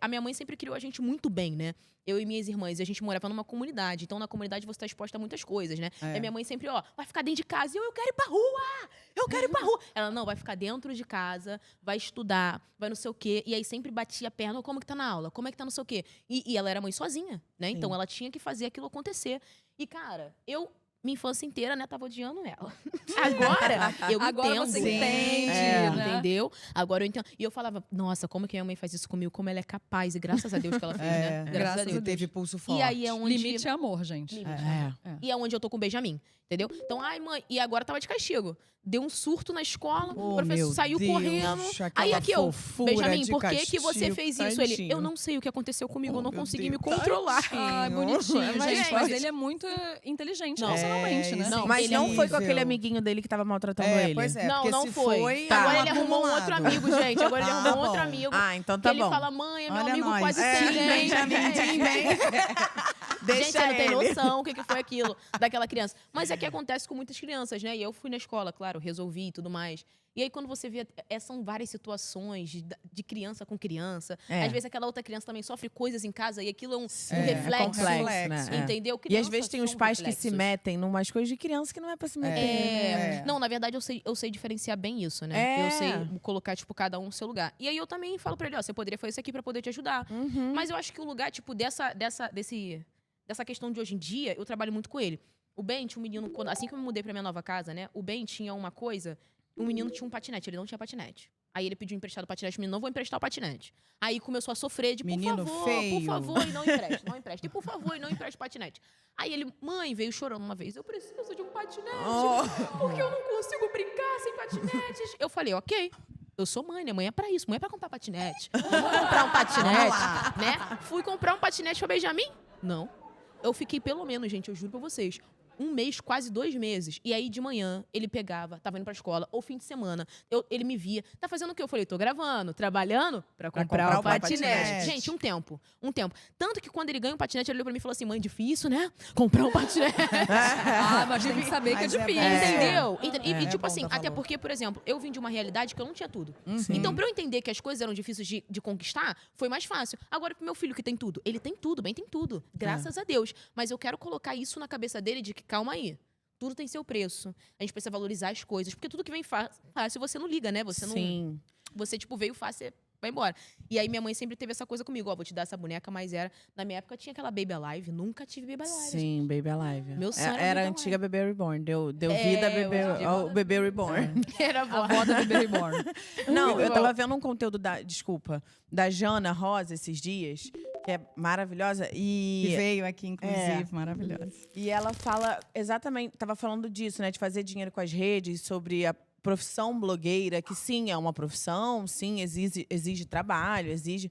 A minha mãe sempre criou a gente muito bem, né? Eu e minhas irmãs, e a gente morava numa comunidade. Então, na comunidade, você tá exposta a muitas coisas, né? E a minha mãe sempre, vai ficar dentro de casa. E eu quero ir pra rua! Eu quero ir pra rua! Ela, não, vai ficar dentro de casa, vai estudar, vai não sei o quê. E aí sempre batia a perna, como que tá na aula? Como é que tá não sei o quê? E ela era mãe sozinha, né? Então, ela tinha que fazer aquilo acontecer. E, cara, minha infância inteira, né, tava odiando ela. Agora, eu Agora entendo. você entende, né? Entendeu? Agora eu entendo. E eu falava, nossa, como que minha mãe faz isso comigo? Como ela é capaz. E graças a Deus que ela fez, né? Graças a Ele Deus. teve pulso forte. E aí é onde... Limite é amor, gente. Limite. É. E é onde eu tô com o Benjamin, entendeu? Então, ai, mãe, e agora tava de castigo. Deu um surto na escola, o professor saiu correndo. Aí aqui eu, Benjamin, por que você fez isso? Ele, eu não sei o que aconteceu comigo, eu não consegui me controlar. Ai, bonitinho, Mas, gente. Mas ele é muito inteligente Não. emocionalmente, né? Não, Mas ele não foi com horrível. aquele amiguinho dele que tava maltratando ele. Pois é, Não, porque não se foi. Tá. Agora ele arrumou um outro amigo, gente. Agora ele arrumou um outro bom. amigo. Ah, então Que tá ele bom. fala, mãe, é meu Olha amigo nós. quase É, sem dente. Benjamin, vem. Gente, Deixa você não tem ele. noção o que foi aquilo daquela criança. Mas é que acontece com muitas crianças, né? E eu fui na escola, claro, resolvi e tudo mais. E aí, quando você vê, são várias situações de criança com criança. Às vezes, aquela outra criança também sofre coisas em casa e aquilo é um reflexo. complexo, né? Entendeu? E às Crianças vezes tem os são pais que se reflexos. metem numas coisas de criança que não é pra se meter. Não, na verdade, eu sei diferenciar bem isso, né? É. Eu sei colocar, tipo, cada um no seu lugar. E aí, eu também falo pra ele, você poderia fazer isso aqui pra poder te ajudar. Mas eu acho que o lugar, tipo, dessa questão de hoje em dia, eu trabalho muito com ele. O Ben tinha um menino, assim que eu me mudei pra minha nova casa, né? O Ben tinha uma coisa... O menino tinha um patinete, ele não tinha patinete. Aí ele pediu emprestado o patinete, o menino, não vou emprestar o patinete. Aí começou a sofrer de, Menino feio. por favor, e não empreste, não empreste. E por favor, e não empreste o patinete. Aí ele, mãe, veio chorando uma vez, eu preciso de um patinete, porque eu não consigo brincar sem patinetes. Eu falei, ok. Eu sou mãe, né? Mãe é pra isso. Mãe é pra comprar patinete. Vou comprar um patinete, né? Fui comprar um patinete pra Benjamin? Não. Eu fiquei pelo menos, gente, eu juro pra vocês, 1 mês, quase 2 meses. E aí, de manhã, ele pegava, tava indo pra escola, ou fim de semana, ele me via. Tá fazendo o quê? Eu falei, tô gravando, trabalhando pra comprar o patinete. Gente, um tempo. Tanto que quando ele ganha um patinete, ele olhou pra mim e falou assim, mãe, difícil, né? Comprar um patinete. Mas tem que saber que é Mas é difícil. bom. Entendeu? E tipo bom assim, dar até valor. porque, por exemplo, eu vim de uma realidade que eu não tinha tudo. Então, pra eu entender que as coisas eram difíceis de conquistar, foi mais fácil. Agora, pro meu filho que tem tudo, ele tem tudo, bem tem tudo. Graças a Deus. Mas eu quero colocar isso na cabeça dele de que, calma aí. Tudo tem seu preço. A gente precisa valorizar as coisas. Porque tudo que vem fácil, você não liga, né? Você não. Sim. Você, tipo, veio fácil, vai embora. E aí minha mãe sempre teve essa coisa comigo. Vou te dar essa boneca, mas era... Na minha época tinha aquela Baby Alive. Nunca tive Baby Alive. Sim, Baby Alive. Meu sonho era era a Baby antiga Bebê Reborn. Deu vida ao Bebê Reborn. Era A bom. avó da Bebê Reborn. Não, eu tava vendo um conteúdo da Jana Rosa esses dias, que é maravilhosa. Que veio aqui, inclusive, maravilhosa. E ela fala exatamente, tava falando disso, né? De fazer dinheiro com as redes, sobre a profissão blogueira, que sim, é uma profissão, sim, exige trabalho, exige.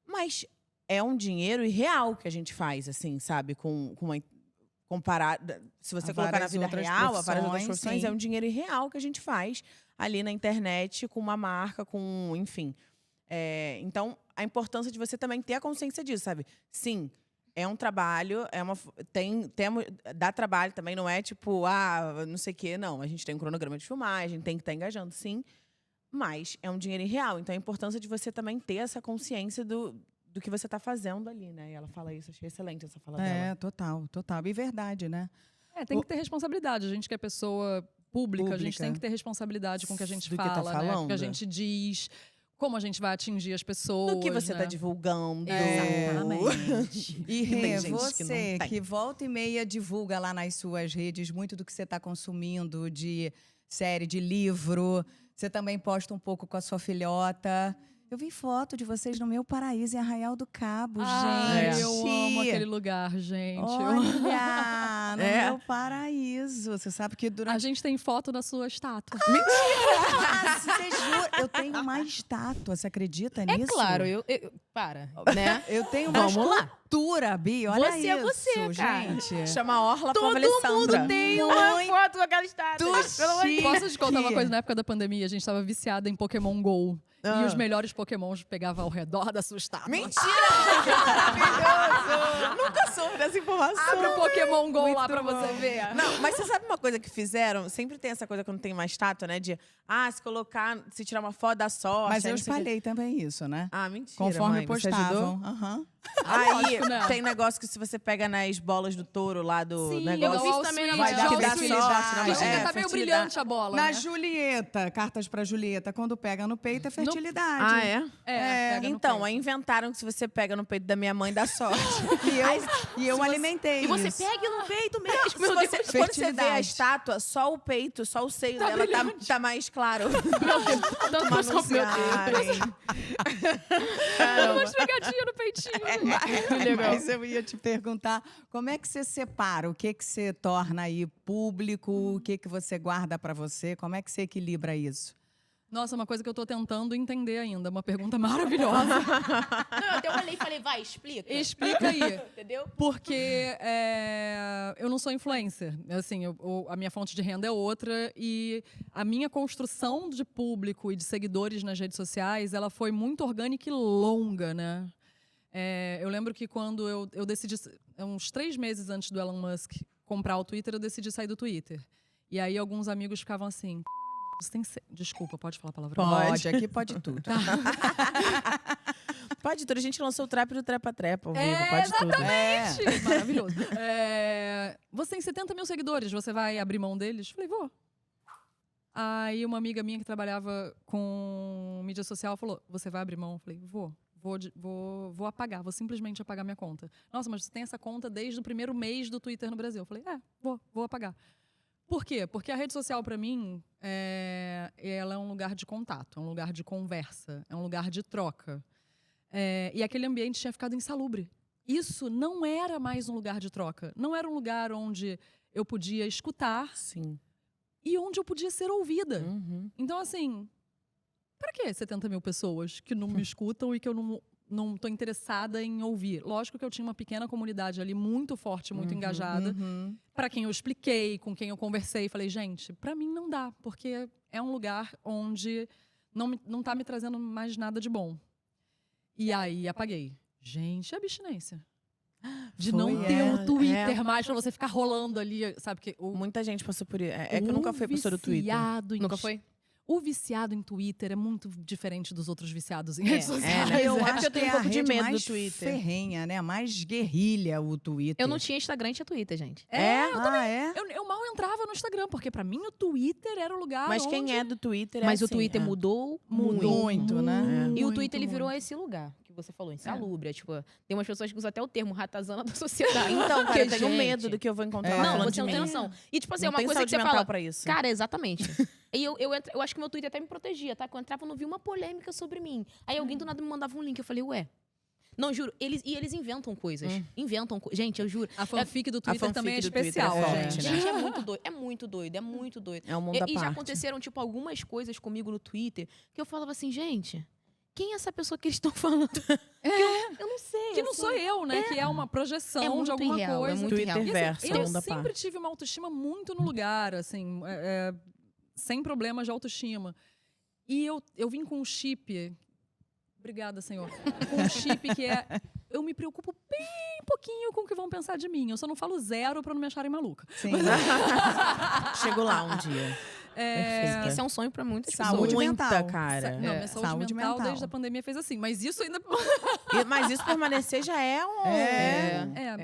Mas é um dinheiro irreal que a gente faz, assim, sabe? Com uma. Comparada. Se você A colocar na várias vida outras real, a várias outras profissões, profissões, sim. é um dinheiro irreal que a gente faz ali na internet, com uma marca, com. Enfim. Então, a importância de você também ter a consciência disso, sabe? Sim, é um trabalho, dá trabalho também, não é tipo, não sei o quê, não. A gente tem um cronograma de filmagem, tem que estar engajando, sim. Mas é um dinheiro irreal. Então, a importância de você também ter essa consciência do que você está fazendo ali, né? E ela fala isso, achei excelente essa fala dela. Total. E verdade, né? Tem que ter responsabilidade. A gente que é pessoa pública, a gente tem que ter responsabilidade com o que a gente Do que tá fala, né? Com o que falando. a gente diz, como a gente vai atingir as pessoas. Do que você né? está divulgando. Exatamente. E Tem Rê, gente que você não tem. que volta e meia divulga lá nas suas redes muito do que você está consumindo de série, de livro. Você também posta um pouco com a sua filhota. Eu vi foto de vocês no Meu Paraíso em Arraial do Cabo, Ai, gente. eu amo aquele lugar, gente. Olha, no Meu Paraíso. Você sabe que A durante... gente tem foto da sua estátua. Você jura? Eu tenho uma estátua, você acredita nisso? É claro, para, né? Eu tenho uma Vamos lá. escultura, Bi, olha Você isso, é você, cara. gente. Chama a Orla Todo Flávia Alessandra. mundo tem uma foto com aquela estátua. Muito Pelo amor de Deus. Posso te contar uma coisa? Na época da pandemia, a gente estava viciada em Pokémon GO. E os melhores Pokémons pegavam ao redor da sua estátua. Mentira! Que maravilhoso! Nunca soube dessa essa informação. Abre o Pokémon GO lá Muito pra você bom. ver. Não, mas você sabe uma coisa que fizeram? Sempre tem essa coisa quando tem uma estátua, né? De, se tirar uma foto, dá sorte. Mas aí eu não sei o quê. espalhei também isso, né? Ah, mentira, Conforme mãe. Você ajudou? postavam. Aham. Aí lógico, né? tem negócio que se você pega nas bolas do touro lá do Sim, negócio, eu vi também na vai Vai dar dar sorte. Que chega É, tá meio fertilidade. brilhante a bola, Na né? Julieta, cartas pra Julieta, quando pega no peito é fertilidade. Ah, é? Pega no Então, peito. aí inventaram que se você pega no peito da minha mãe, dá sorte. E eu alimentei E você isso. pega no peito mesmo, Se meu você- Deus. quando você vê a Fertilidade. estátua, só o peito, só o seio dela tá mais claro. Tanto Pra só meu Deus. anunciarem. Uma esfregadinha no peitinho. Mas eu ia te perguntar, como é que você separa? O que você torna aí público? O que você guarda pra você? Como é que você equilibra isso? Nossa, uma coisa que eu tô tentando entender ainda. Uma pergunta maravilhosa. Não, eu até olhei e falei, vai, explica. Explica aí. Entendeu? Porque eu não sou influencer. Assim, a minha fonte de renda é outra. E a minha construção de público e de seguidores nas redes sociais, ela foi muito orgânica e longa, né? Eu lembro que quando eu decidi, uns 3 meses antes do Elon Musk comprar o Twitter, eu decidi sair do Twitter. E aí alguns amigos ficavam assim... Você tem Desculpa, pode falar a palavra? Pode, aqui pode tudo. Pode tudo. A gente lançou o trap do Trepa-Trepa ao vivo. É, Pode tudo. Gente, maravilhoso. Você tem 70 mil seguidores, você vai abrir mão deles? Falei, vou. Aí uma amiga minha que trabalhava com mídia social falou, você vai abrir mão? Falei, vou apagar, vou simplesmente apagar minha conta. Nossa, mas você tem essa conta desde o primeiro mês do Twitter no Brasil. Falei, vou apagar. Por quê? Porque a rede social, para mim, ela é um lugar de contato, é um lugar de conversa, é um lugar de troca. E aquele ambiente tinha ficado insalubre. Isso não era mais um lugar de troca. Não era um lugar onde eu podia escutar Sim. e onde eu podia ser ouvida. Uhum. Então, assim, para que 70 mil pessoas que não me escutam e que eu não estou interessada em ouvir? Lógico que eu tinha uma pequena comunidade ali muito forte, muito engajada. Uhum. Para quem eu expliquei, com quem eu conversei, falei, gente, para mim não dá, porque é um lugar onde não tá me trazendo mais nada de bom. E aí apaguei. Gente, é abstinência. De não ter o Twitter mais pra você ficar rolando ali, sabe? Que Muita gente passou por isso. É que eu nunca fui pessoa do Twitter. Nunca foi? O viciado em Twitter é muito diferente dos outros viciados em redes É, sociais. né? Eu É acho porque eu tenho que um pouco a de rede medo do mais Twitter. ferrenha, né? Mais guerrilha o Twitter. Eu não tinha Instagram, tinha Twitter, gente. É? Eu mal entrava no Instagram, porque pra mim o Twitter era o lugar Mas onde... quem é do Twitter é Mas o assim, Twitter é. mudou Muito, né? E o Muito, Twitter, ele virou muito. esse lugar que você falou, insalubre. Tipo, tem umas pessoas que usam até o termo ratazana da sociedade. Então, cara, Porque, eu tenho gente, medo do que eu vou encontrar É. lá Não, falando você de não tem mim. noção. E, tipo assim, Não é uma tem coisa que saúde você mental fala... pra isso. Cara, exatamente. E eu acho que meu Twitter até me protegia, tá? Quando eu entrava, eu não vi uma polêmica sobre mim. Aí alguém do nada me mandava um link. Eu falei, ué... Não, juro. Eles inventam coisas. Gente, eu juro. A fanfic do A Twitter fanfic também é do Twitter é especial, forte, gente. né? Gente, é muito doido. É muito doido. É muito doido. É um mundo à E já parte. aconteceram, tipo, algumas coisas comigo no Twitter que eu falava assim, gente... Quem é essa pessoa que eles estão falando? Eu não sei. Que não assim. sou eu, né? Que é uma projeção É muito de alguma irreal, é coisa. muito Twitter irreal. E, verso, assim, é um eu mundo à sempre parte. tive uma autoestima muito no lugar, assim, sem problemas de autoestima. E eu vim com um chip. Obrigada, Senhor. Com um chip que é. Eu me preocupo bem pouquinho com o que vão pensar de mim. Eu só não falo zero pra não me acharem maluca. Sim. Chego lá um dia. Perfeita. Esse é um sonho pra muitas Saúde pessoas. Muita, mental. cara. Não, minha saúde, Saúde mental, mental. desde a pandemia fez assim. Mas isso ainda. Mas isso permanecer já é um...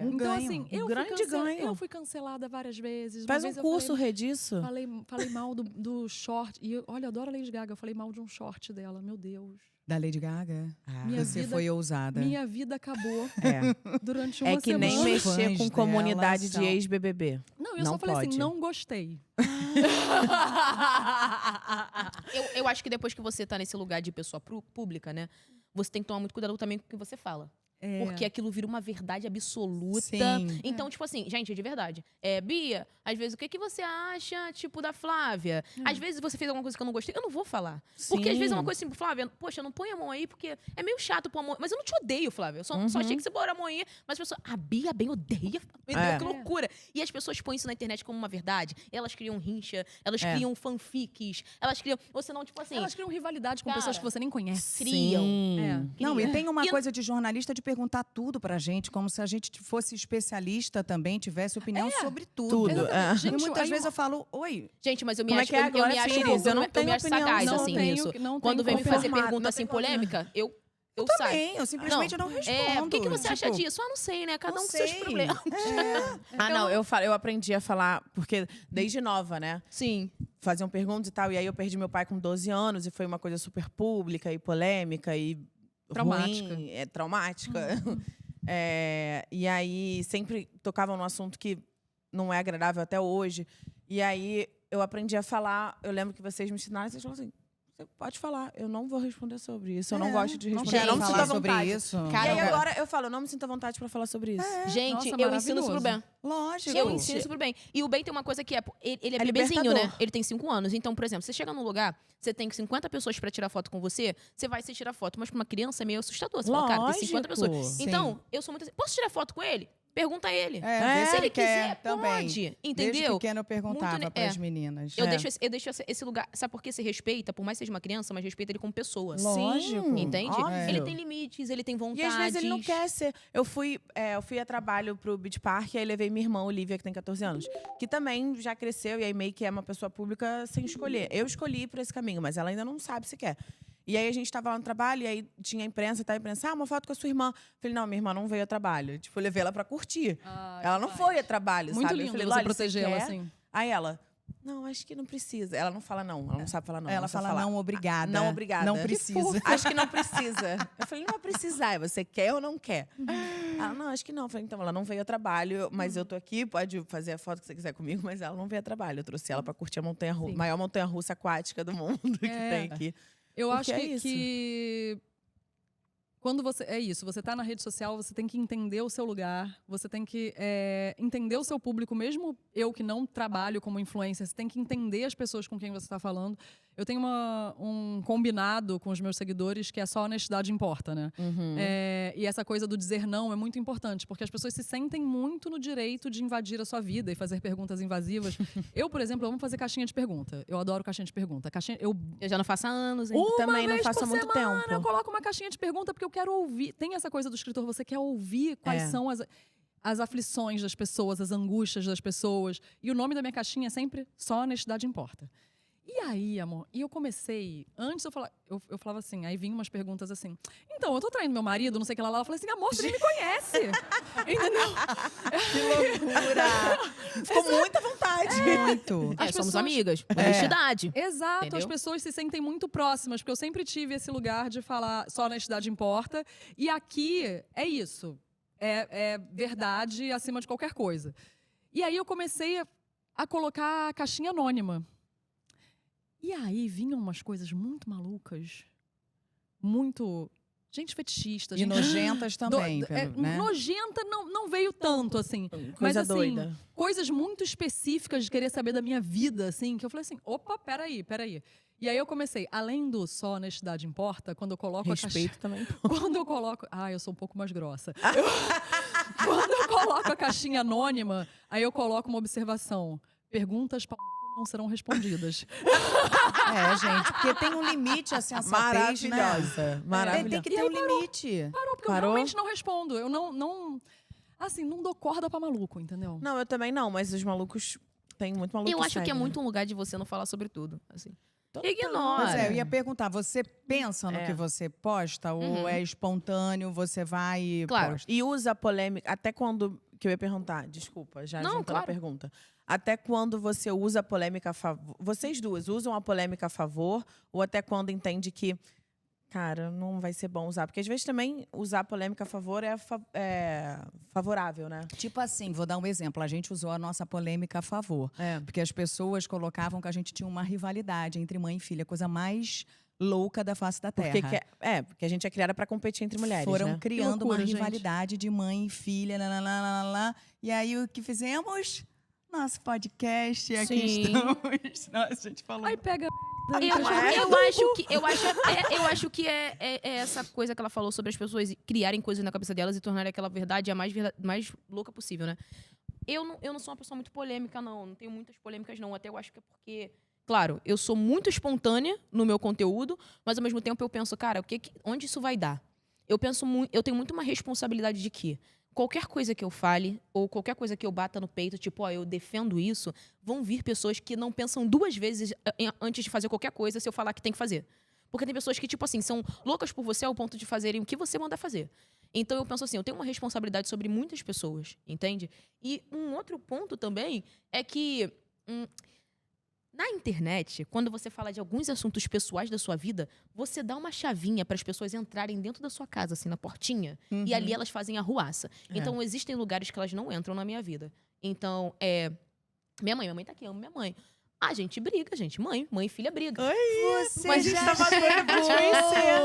Então, ganho. assim, Um grande ganho. eu fui cancelada várias vezes. Faz Uma um vez eu curso, Rê, disso. Falei mal do short. E olha, eu adoro a Lady Gaga. Eu falei mal de um short dela. Meu Deus. Da Lady Gaga. Minha Você vida- foi ousada. Minha vida acabou É. durante uma É que nem semana. mexer Fãs com dela comunidade de são- ex-BBB. Não, eu Não só falei pode. assim, não gostei. Eu acho que depois que você tá nesse lugar de pessoa pública, né? Você tem que tomar muito cuidado também com o que você fala. É. Porque aquilo vira uma verdade absoluta. Sim. Então, tipo assim, gente, de verdade. Bia, às vezes, o que você acha, tipo, da Flávia? Às vezes você fez alguma coisa que eu não gostei, eu não vou falar. Porque às vezes é uma coisa assim, Flávia, poxa, não põe a mão aí, porque é meio chato pôr a mão. Mas eu não te odeio, Flávia. Eu só achei que você pôr a mão aí. Mas as pessoas, a Bia bem odeia. Meu Deus, É. que loucura. E as pessoas põem isso na internet como uma verdade. Elas criam rincha, elas É. criam fanfics, elas criam. Ou senão, tipo assim. Elas criam rivalidade com Cara, pessoas que você nem conhece. criam. Sim. É. Não, e tem uma E- coisa de jornalista de perguntar tudo pra gente, como se a gente fosse especialista também, tivesse opinião sobre tudo. Tudo. É. E Gente, muitas aí vezes eu falo, oi, Gente, mas eu me Como é acho, que é eu agora, me acho Pires? um pouco, Eu não eu me tenho acho opinião. sagaz, Não assim, tenho- nisso. não Quando tenho vem me fazer confirmado, pergunta não assim tem como. polêmica, eu saio. também, eu simplesmente não respondo. Por que você acha tipo, disso? Ah, não sei, né? Cada não um com seus sei. problemas. Ah, não, eu aprendi a falar, porque desde nova, né? Sim. Faziam perguntas e tal. E aí eu perdi meu pai com 12 anos e foi uma coisa super pública e polêmica e Traumática. ruim, traumática. E aí sempre tocavam no assunto que não é agradável até hoje. E aí eu aprendi a falar. Eu lembro que vocês me ensinaram, vocês falaram assim: você pode falar, eu não vou responder sobre isso. Eu não gosto de não responder. quero Eu não me sinto falar à sobre vontade. isso. E Cara, aí eu- agora eu falo, eu não me sinto à vontade pra falar sobre isso. Gente, Nossa, eu ensino maravilhoso. super bem. Lógico. Eu ensino super bem. E o Ben tem uma coisa que ele é É bebezinho, né? libertador. Ele tem 5 anos. Então, por exemplo, você chega num lugar, você tem 50 pessoas pra tirar foto com você, você vai se tirar foto. Mas pra uma criança é meio assustador. Você fala, cara, tem 50 Lógico. pessoas. Sim. Então, eu sou muito assim, posso tirar foto com ele? Pergunta a ele. Vê Se ele quiser, também. pode. Desde Entendeu? pequeno eu perguntava Muito, para as meninas. Eu deixo esse lugar. Sabe por que você respeita? Por mais que seja uma criança, mas respeita ele como pessoa. Lógico. Entende? óbvio. Ele tem limites, ele tem E vontades. às vezes ele não quer ser. Eu fui a trabalho pro Beach Park, aí levei minha irmã, Olivia, que tem 14 anos, que também já cresceu e aí meio que é uma pessoa pública sem escolher. Eu escolhi ir por esse caminho, mas ela ainda não sabe se quer. E aí a gente tava lá no trabalho, e aí tinha a imprensa, tá? A imprensa, uma foto com a sua irmã. Falei, não, minha irmã não veio a trabalho. Tipo, eu levei ela pra curtir. Ela não foi a trabalho, Muito sabe? lindo Eu falei, você "Loli, protegê-la quer?" assim. Aí ela, não, acho que não precisa. Ela não fala não, ela não sabe falar não. Ela só fala, não, obrigada. Não, obrigada. Não Que precisa. Acho que não precisa. Eu falei, não vai precisar. Você quer ou não quer? Ela, não, acho que não. Eu falei, então, ela não veio a trabalho, mas eu tô aqui, pode fazer a foto que você quiser comigo, mas ela não veio a trabalho. Eu trouxe ela pra curtir a maior montanha-russa aquática do mundo que tem aqui. Eu Porque acho é isso. que quando você. É isso, você tá na rede social, você tem que entender o seu lugar, você tem que entender o seu público, mesmo eu que não trabalho como influencer, você tem que entender as pessoas com quem você está falando. Eu tenho um combinado com os meus seguidores que é só honestidade importa, né? E essa coisa do dizer não é muito importante, porque as pessoas se sentem muito no direito de invadir a sua vida e fazer perguntas invasivas. Eu, por exemplo, amo fazer caixinha de pergunta. Eu adoro caixinha de pergunta. Eu já não faço há anos, hein? Também não vez faço por há muito semana, tempo. Eu coloco uma caixinha de pergunta porque eu quero ouvir. Tem essa coisa do escritor, você quer ouvir quais são as aflições das pessoas, as angústias das pessoas. E o nome da minha caixinha é sempre Só Honestidade Importa. E aí, amor, eu comecei, antes eu falava assim, aí vinham umas perguntas assim, então, eu tô traindo meu marido, não sei o que lá, eu falei assim, amor, você nem me conhece. Entendeu? Que loucura! Ficou muita vontade. Muito. Somos pessoas- amigas. Honestidade. Exato, Entendeu? as pessoas se sentem muito próximas, porque eu sempre tive esse lugar de falar só honestidade importa. E aqui é isso. É verdade acima de qualquer coisa. E aí eu comecei a colocar a caixinha anônima. E aí vinham umas coisas muito malucas. Muito. Gente fetichista. E gente nojentas também, né? Nojenta não veio tanto, assim. Coisa Mas, assim, doida. coisas muito específicas de querer saber da minha vida, assim, que eu falei assim, opa, peraí. E aí eu comecei, além do só honestidade importa, quando eu coloco Respeito também. quando eu coloco... eu sou um pouco mais grossa. Quando eu coloco a caixinha anônima, aí eu coloco uma observação. Perguntas para não serão respondidas. Gente, porque tem um limite a sensatez, né? Maravilhosa. Tem que ter um limite. Parou, porque Parou? eu realmente não respondo. Eu não assim, não dou corda pra maluco, entendeu? Não, eu também não, mas os malucos. Tem muito maluco. Eu acho que é segue, né? muito um lugar de você não falar sobre tudo. Assim. Total. Ignora. Pois eu ia perguntar, você pensa no É. que você posta ou é espontâneo, você vai e Claro. posta? E usa a polêmica. Até quando. Que eu ia perguntar, desculpa, já Não, juntando claro. a pergunta. Até quando você usa a polêmica a favor. Vocês duas usam a polêmica a favor ou até quando entende que, cara, não vai ser bom usar? Porque às vezes também usar a polêmica a favor é favorável, né? Tipo assim, vou dar um exemplo. A gente usou a nossa polêmica a favor. Porque as pessoas colocavam que a gente tinha uma rivalidade entre mãe e filha, coisa mais louca da face da terra. Porque a gente é criada pra competir entre mulheres. Foram né? criando Que loucura, uma gente. rivalidade de mãe e filha, lá. E aí o que fizemos? Nosso podcast, aqui Sim. estamos. Nossa, a gente falou. Aí pega... Eu acho que é essa coisa que ela falou sobre as pessoas criarem coisas na cabeça delas e tornarem aquela verdade a mais louca possível, né? Eu não sou uma pessoa muito polêmica, não. Não tenho muitas polêmicas, não. Até eu acho que é porque... Claro, eu sou muito espontânea no meu conteúdo, mas ao mesmo tempo eu penso, cara, onde isso vai dar? eu tenho muito uma responsabilidade de que qualquer coisa que eu fale, ou qualquer coisa que eu bata no peito, tipo, ó, eu defendo isso, vão vir pessoas que não pensam 2 vezes antes de fazer qualquer coisa se eu falar que tem que fazer. Porque tem pessoas que, tipo assim, são loucas por você ao ponto de fazerem o que você manda fazer. Então eu penso assim, eu tenho uma responsabilidade sobre muitas pessoas, entende? E um outro ponto também é que na internet, quando você fala de alguns assuntos pessoais da sua vida, você dá uma chavinha para as pessoas entrarem dentro da sua casa, assim, na portinha, e ali elas fazem arruaça. Então existem lugares que elas não entram na minha vida. Então, minha mãe tá aqui, eu amo minha mãe. A gente briga, gente. Mãe e filha briga. Você Mas já a gente tava doida pra te conhecer.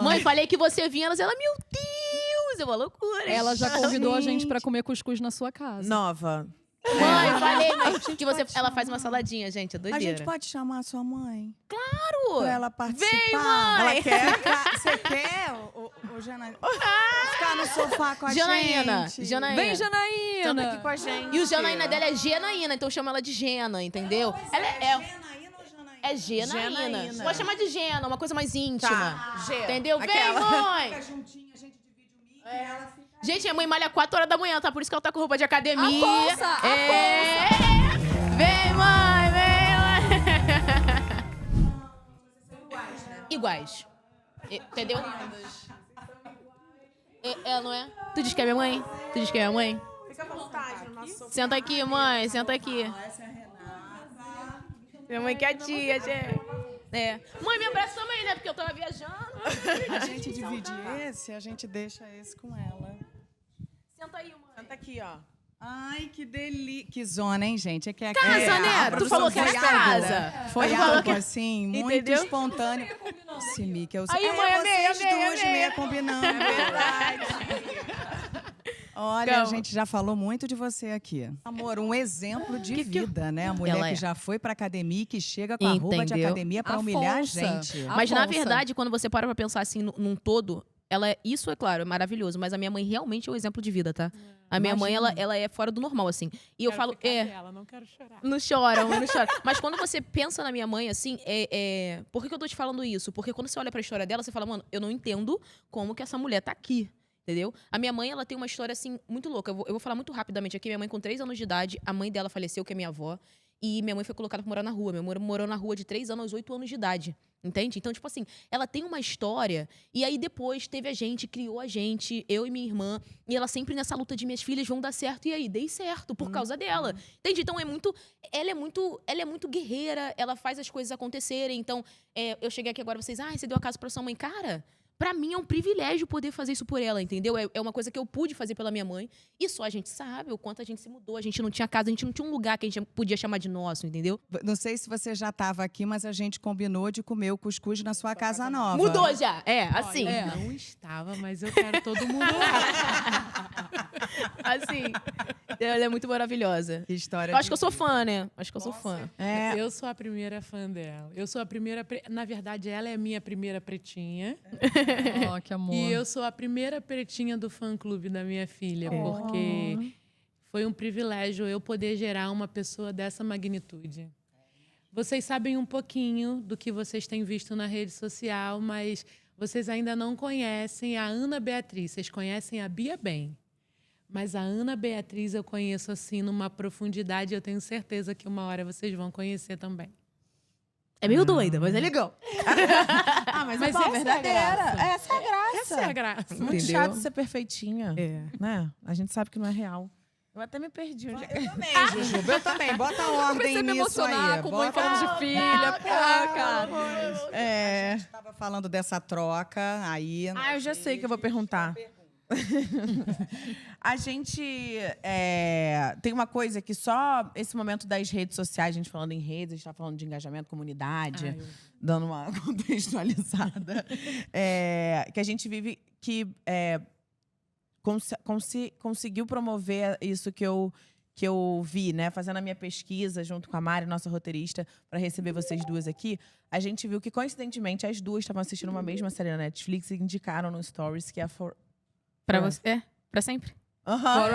Mãe, falei que você vinha, ela, meu Deus, é uma loucura. Ela já convidou a gente pra comer cuscuz na sua casa. Nova. Mãe, falei, mas que ela faz uma saladinha, gente, é A doideira. gente pode chamar a sua mãe? Claro! Pra ela participar? Vem, mãe! Ela quer? Você quer, ô Janaína? Ficar no sofá com a Janaína, gente? Janaína. Vem, Janaína! Senta aqui com a gente. E o Janaína dela é Genaína, então chama ela de Gena, entendeu? Ela Janaína ou Janaína? é Genaína. Genaína. Pode chamar de Gena, uma coisa mais íntima. Tá, Gê. Entendeu? Vem, Aquela. mãe! Fica juntinha, a gente divide o mic e ela fica... Gente, minha mãe malha 4 horas da manhã, tá? Por isso que ela tá com roupa de academia. A força! Vem, mãe, Iguais. Entendeu? Ela não é? Tu diz que é minha mãe? Tu diz que é minha mãe? Fica à vontade no nosso sofá. Senta aqui, mãe, senta aqui. Essa é a Renata. Minha mãe que é a tia, gente. Mãe, me abraça também, né? Porque eu tava viajando. A gente divide esse, a gente deixa esse com ela. Senta aí, mãe. Senta aqui, ó. Ai, que delícia. Que zona, hein, gente? É que aqui Casa, né? Tu falou que era casa. Foi Tu falou algo que- assim, muito Entendeu? espontâneo. Esse mic, eu Aí, mãe, amei, vocês amei, duas amei. meia combinando. Olha, Calma. a gente já falou muito de você aqui. Amor, um exemplo de vida, né? A mulher Ela que é. já foi pra academia e que chega com a roupa de Entendeu? academia pra A humilhar força. a gente. A Mas, na força. verdade, quando você para pra pensar assim, num todo, isso é claro, é maravilhoso, mas a minha mãe realmente é um exemplo de vida, tá? A minha mãe, ela é fora do normal, assim. E eu falo, Ela não quero chorar. não chora, mãe, não chora. Mas quando você pensa na minha mãe, assim, por que eu tô te falando isso? Porque quando você olha pra história dela, você fala, mano, eu não entendo como que essa mulher tá aqui. Entendeu? A minha mãe, ela tem uma história, assim, muito louca. Eu vou falar muito rapidamente aqui. Minha mãe, com 3 anos de idade, a mãe dela faleceu, que é minha avó. E minha mãe foi colocada pra morar na rua. Minha mãe morou na rua de 3 anos aos 8 anos de idade. Entende? Então, tipo assim, ela tem uma história. E aí, depois, teve a gente, criou a gente, eu e minha irmã. E ela sempre nessa luta de minhas filhas vão dar certo. E aí, dei certo por causa dela. Entende? Então, ela é muito guerreira. Ela faz as coisas acontecerem. Então, eu cheguei aqui agora, vocês, você deu a casa pra sua mãe. Cara, pra mim é um privilégio poder fazer isso por ela, entendeu? É uma coisa que eu pude fazer pela minha mãe. E só a gente sabe o quanto a gente se mudou. A gente não tinha casa, a gente não tinha um lugar que a gente podia chamar de nosso, entendeu? Não sei se você já estava aqui, mas a gente combinou de comer o cuscuz na sua casa nova. Mudou já. Assim. Olha, não estava, mas eu quero todo mundo lá. Assim. Ela é muito maravilhosa. Que história Eu acho de que eu sou fã, né? Acho que eu sou fã. Eu sou a primeira fã dela. Eu sou a primeira... Na verdade, ela é a minha primeira pretinha. Ó, que amor. E eu sou a primeira pretinha do fã-clube da minha filha. Porque foi um privilégio eu poder gerar uma pessoa dessa magnitude. Vocês sabem um pouquinho do que vocês têm visto na rede social, mas vocês ainda não conhecem a Ana Beatriz. Vocês conhecem a Bia bem. Mas a Ana Beatriz eu conheço assim numa profundidade. Eu tenho certeza que uma hora vocês vão conhecer também. É meio doida, mas é legal. Mas Mas é essa é a verdadeira. graça. Essa é a graça. Essa é a graça. Muito Entendeu? chato ser perfeitinha. Né? A gente sabe que não é real. Eu até me perdi. Onde é que... Eu também, Jujuba. Eu também. Bota ordem Comecei a me nisso emocionar aí. com mãe Bota... falando de filha. Pô, cara. A gente estava falando dessa troca, aí... Eu já sei que eu vou perguntar. A gente tem uma coisa que só esse momento das redes sociais, a gente falando em redes, a gente está falando de engajamento, comunidade, dando uma contextualizada, que a gente vive que conseguiu promover isso que eu vi, né? Fazendo a minha pesquisa junto com a Mari, nossa roteirista, para receber vocês duas aqui, a gente viu que, coincidentemente, as duas estavam assistindo uma mesma série na Netflix e indicaram no Stories que é a Pra você? Pra sempre? Aham.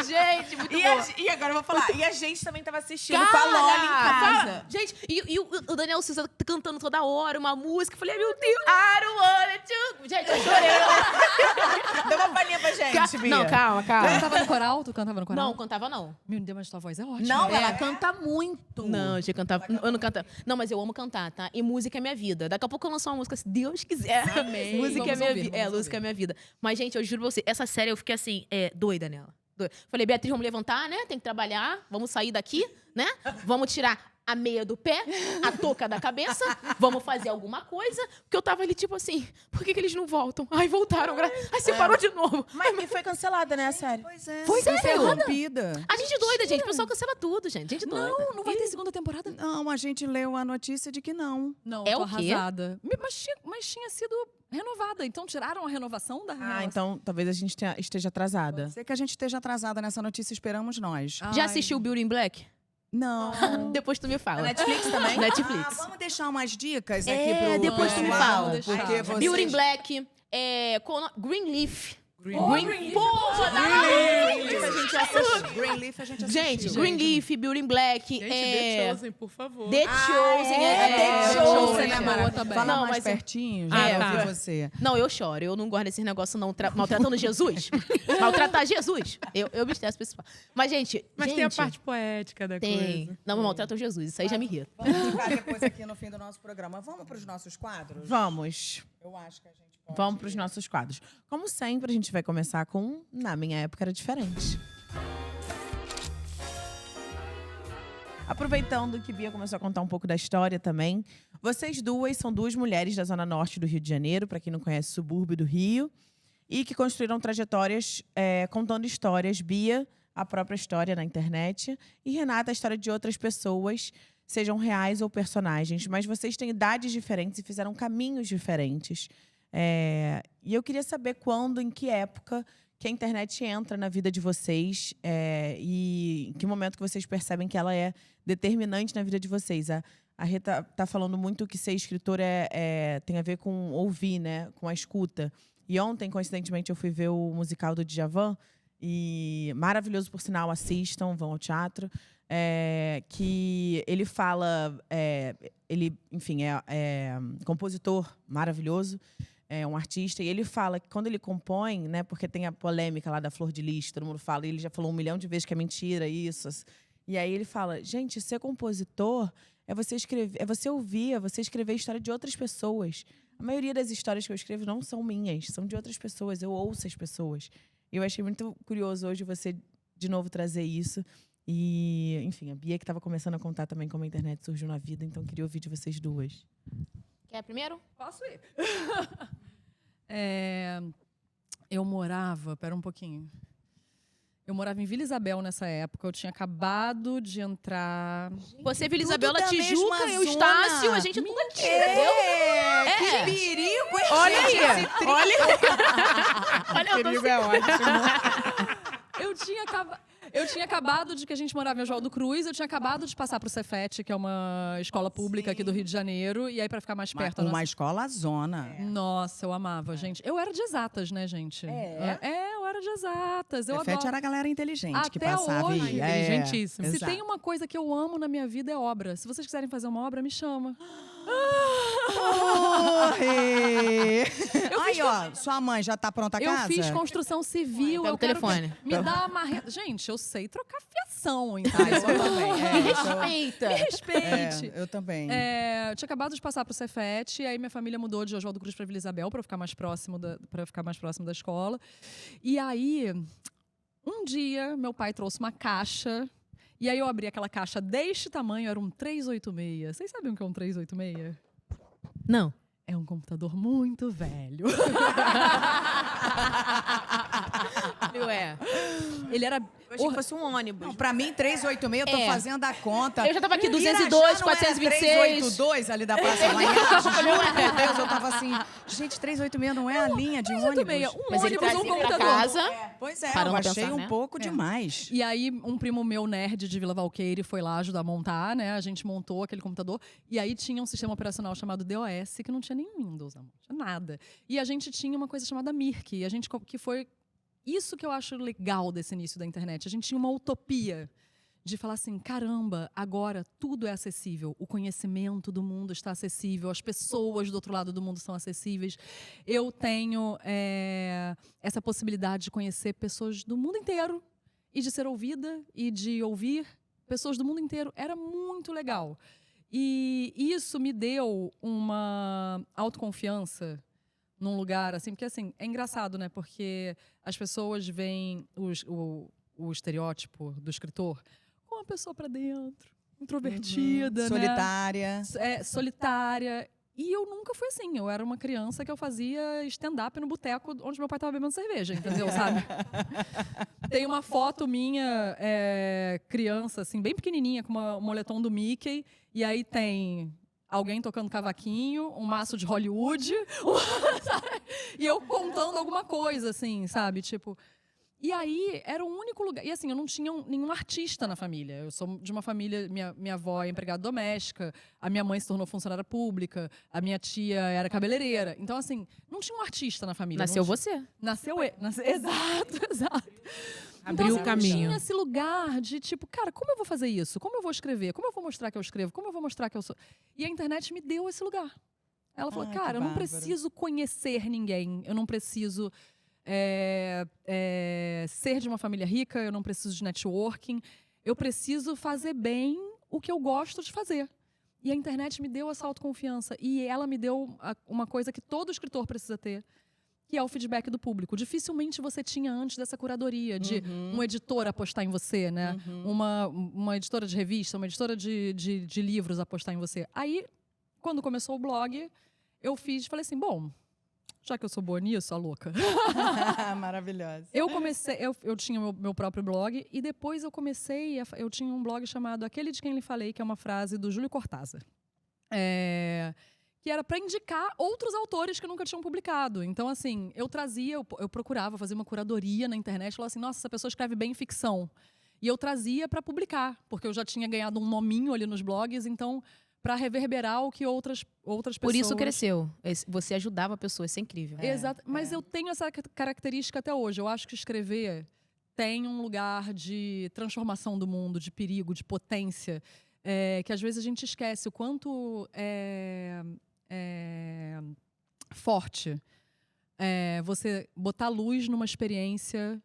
Gente, muito bom. E agora eu vou falar. E a gente também tava assistindo com a Lola em casa. Gente, e o Daniel Souza cantando toda hora uma música. Eu falei, meu Deus, I don't wanna to... Gente, eu chorei. Dá uma palhinha pra gente, Bia. Não, calma. Cantava no coral? Tu cantava no coral? Não, cantava não. Meu Deus, mas tua voz é ótima. Não, ela canta muito. Não, eu cantava. Eu não cantava. Não, mas eu amo cantar, tá? E música é minha vida. Daqui a pouco eu lanço uma música, se Deus quiser. Amém. Música é Vamos minha ouvir, vida. vamos Música ouvir. é minha vida. Mas, gente, eu juro pra você, essa série eu fiquei assim, doida nela. Doida. Falei, Beatriz, vamos levantar, né? Tem que trabalhar, vamos sair daqui, né? Vamos tirar a meia do pé, a touca da cabeça, vamos fazer alguma coisa. Porque eu tava ali, tipo assim, por que eles não voltam? Ai, voltaram. Ai, você parou de novo. Mas e foi cancelada, né, a série? Pois é. Foi sério? Interrompida. A gente é doida, gente. O pessoal cancela tudo, gente. Gente doida. Não vai ter segunda temporada? Não, a gente leu a notícia de que não. Não, É tô o quê? arrasada. Mas tinha sido renovada. Então tiraram a renovação da renovação. Ah, então talvez a gente esteja atrasada. Pode ser que a gente esteja atrasada nessa notícia, esperamos nós. Já Ai. assistiu Beauty in Black? Não. Depois tu me fala. Netflix também? Netflix. Vamos deixar umas dicas aqui pro depois tu me pessoal, fala. Porque vocês... Beauty in Black, Greenleaf. Greenleaf. Porra, Greenleaf a gente assistiu. Greenleaf a gente assistiu. Gente, Greenleaf, Beauty in Black. Gente, The Chosen, por favor. The Chosen. The Chosen Chosen é é boa maravilhoso. também. Fala Não, mais mas- pertinho, Ah, já tá. ouvi você. Não, eu choro. Eu não gosto desses negócios não maltratando Jesus. Maltratar Jesus. Eu me estresso pessoal. Mas, gente... Mas tem a parte poética da Tem. coisa. Não, maltratam Jesus. Isso aí já me irrita. Vamos ficar depois aqui no fim do nosso programa. Vamos para os nossos quadros? Vamos. Eu acho que a gente pode. Vamos para os nossos quadros. Como sempre, a gente vai começar com Na Minha Época Era Diferente. Aproveitando que Bia começou a contar um pouco da história também, vocês duas são duas mulheres da Zona Norte do Rio de Janeiro, para quem não conhece, subúrbio do Rio, e que construíram trajetórias contando histórias. Bia, a própria história na internet, e Renata, a história de outras pessoas, sejam reais ou personagens. Mas vocês têm idades diferentes e fizeram caminhos diferentes. E eu queria saber quando, em que época, que a internet entra na vida de vocês e em que momento que vocês percebem que ela é determinante na vida de vocês. A Rita tá falando muito que ser escritor tem a ver com ouvir, né? Com a escuta. E ontem, coincidentemente, eu fui ver o musical do Djavan, e maravilhoso, por sinal, assistam, vão ao teatro. Que ele fala... ele, enfim, é compositor maravilhoso, é um artista, e ele fala que quando ele compõe, né, porque tem a polêmica lá da Flor de Lis, todo mundo fala, e ele já falou 1 milhão de vezes que é mentira isso. E aí ele fala, gente, ser compositor é você escrever, é você ouvir, é você escrever a história de outras pessoas. A maioria das histórias que eu escrevo não são minhas, são de outras pessoas, eu ouço as pessoas. E eu achei muito curioso hoje você, de novo, trazer isso. E, enfim, a Bia que estava começando a contar também como a internet surgiu na vida, então queria ouvir de vocês duas. Quer primeiro? Posso ir. Eu morava... Pera um pouquinho. Eu morava em Vila Isabel nessa época. Eu tinha acabado de entrar... Você, Vila Tudo Isabela, da Tijuca, mesma eu, zona. Estácio, a gente é tudo aqui, entendeu? Que perigo, hein, Olha gente, aí. esse trio. Olha, eu tô Perigo é ótimo. Eu tinha acabado de que a gente morava em Oswaldo Cruz, eu tinha acabado de passar para o Cefet, que é uma escola pública aqui do Rio de Janeiro, e aí para ficar mais perto. Uma escola zona. Nossa, eu amava, gente. Eu era de exatas, né, gente? Eu era de exatas. Eu Cefete adoro. era a galera inteligente que Até passava hoje. e ia. Inteligentíssimo. Se Exato. tem uma coisa que eu amo na minha vida é obra. Se vocês quiserem fazer uma obra, me chama. Aí, ó, sua mãe já tá pronta a Eu casa? fiz construção civil. Pega Eu o quero telefone. Me dá uma... Gente, eu sei trocar fiação, então. Ah, isso eu também. Me respeita. Me respeite. Eu também. Eu tinha acabado de passar pro Cefet, e aí minha família mudou de Oswaldo Cruz para Vila Isabel para ficar mais próximo da escola. E aí, um dia, meu pai trouxe uma caixa. E aí eu abri aquela caixa deste tamanho, era um 386. Vocês sabem o que é um 386? Não. É um computador muito velho. É. Ele era... Eu achei que fosse um ônibus. Não, pra mim, 386, eu tô fazendo a conta. Eu já tava aqui, Irajá 202, não era 426. 382 ali da Praça Manhã. Juro por Deus, eu tava assim... Gente, 386 não é a linha de ônibus. 386, um Mas ele ônibus, um trazia pra computador. casa. Pois é, Parando eu pra achei pensar, um né? pouco demais. E aí, um primo meu, nerd de Vila Valqueire, foi lá ajudar a montar, né? A gente montou aquele computador. E aí tinha um sistema operacional chamado DOS, que não tinha nem Windows, amor. Não tinha nada. E a gente tinha uma coisa chamada Mirk. E a gente, que foi isso que eu acho legal desse início da internet. A gente tinha uma utopia. de falar assim, caramba, agora tudo é acessível. O conhecimento do mundo está acessível, as pessoas do outro lado do mundo são acessíveis. Eu tenho essa possibilidade de conhecer pessoas do mundo inteiro e de ser ouvida e de ouvir pessoas do mundo inteiro. Era muito legal. E isso me deu uma autoconfiança num lugar, assim, porque assim, é engraçado, né? Porque as pessoas veem o estereótipo do escritor com uma pessoa pra dentro, introvertida, né? Solitária. Solitária. E eu nunca fui assim. Eu era uma criança que eu fazia stand-up no boteco onde meu pai tava bebendo cerveja, entendeu? Sabe? Tem uma foto minha, criança, assim, bem pequenininha, com um moletom do Mickey. E aí tem alguém tocando cavaquinho, um maço de Hollywood. E eu contando alguma coisa, assim, sabe? Tipo... E aí, era o único lugar... E assim, eu não tinha nenhum artista na família. Eu sou de uma família... Minha avó é empregada doméstica, a minha mãe se tornou funcionária pública, a minha tia era cabeleireira. Então, assim, não tinha um artista na família. Nasceu você. Exato. Abriu o caminho. Tinha esse lugar de, tipo, cara, como eu vou fazer isso? Como eu vou escrever? Como eu vou mostrar que eu escrevo? Como eu vou mostrar que eu sou... E a internet me deu esse lugar. Ela falou, Ai, cara, que eu não bárbaro. preciso conhecer ninguém. Eu não preciso... ser de uma família rica, eu não preciso de networking, eu preciso fazer bem o que eu gosto de fazer. E a internet me deu essa autoconfiança. E ela me deu uma coisa que todo escritor precisa ter, que é o feedback do público. Dificilmente você tinha antes dessa curadoria, de um editor apostar em você, né? Uma editora de revista, uma editora de livros apostar em você. Aí, quando começou o blog, eu falei assim, bom... Já que eu sou boa nisso, a louca. Maravilhosa. Eu comecei, eu tinha o meu próprio blog e depois eu eu tinha um blog chamado Aquele de Quem Lhe Falei, que é uma frase do Júlio Cortázar. Que era para indicar outros autores que nunca tinham publicado. Então, assim, eu procurava fazer uma curadoria na internet, falava assim, nossa, essa pessoa escreve bem ficção. E eu trazia para publicar, porque eu já tinha ganhado um nominho ali nos blogs, então... para reverberar o que outras pessoas... Por isso cresceu. Você ajudava pessoas, isso é incrível. Exato. Mas eu tenho essa característica até hoje. Eu acho que escrever tem um lugar de transformação do mundo, de perigo, de potência, que às vezes a gente esquece o quanto é forte você botar luz numa experiência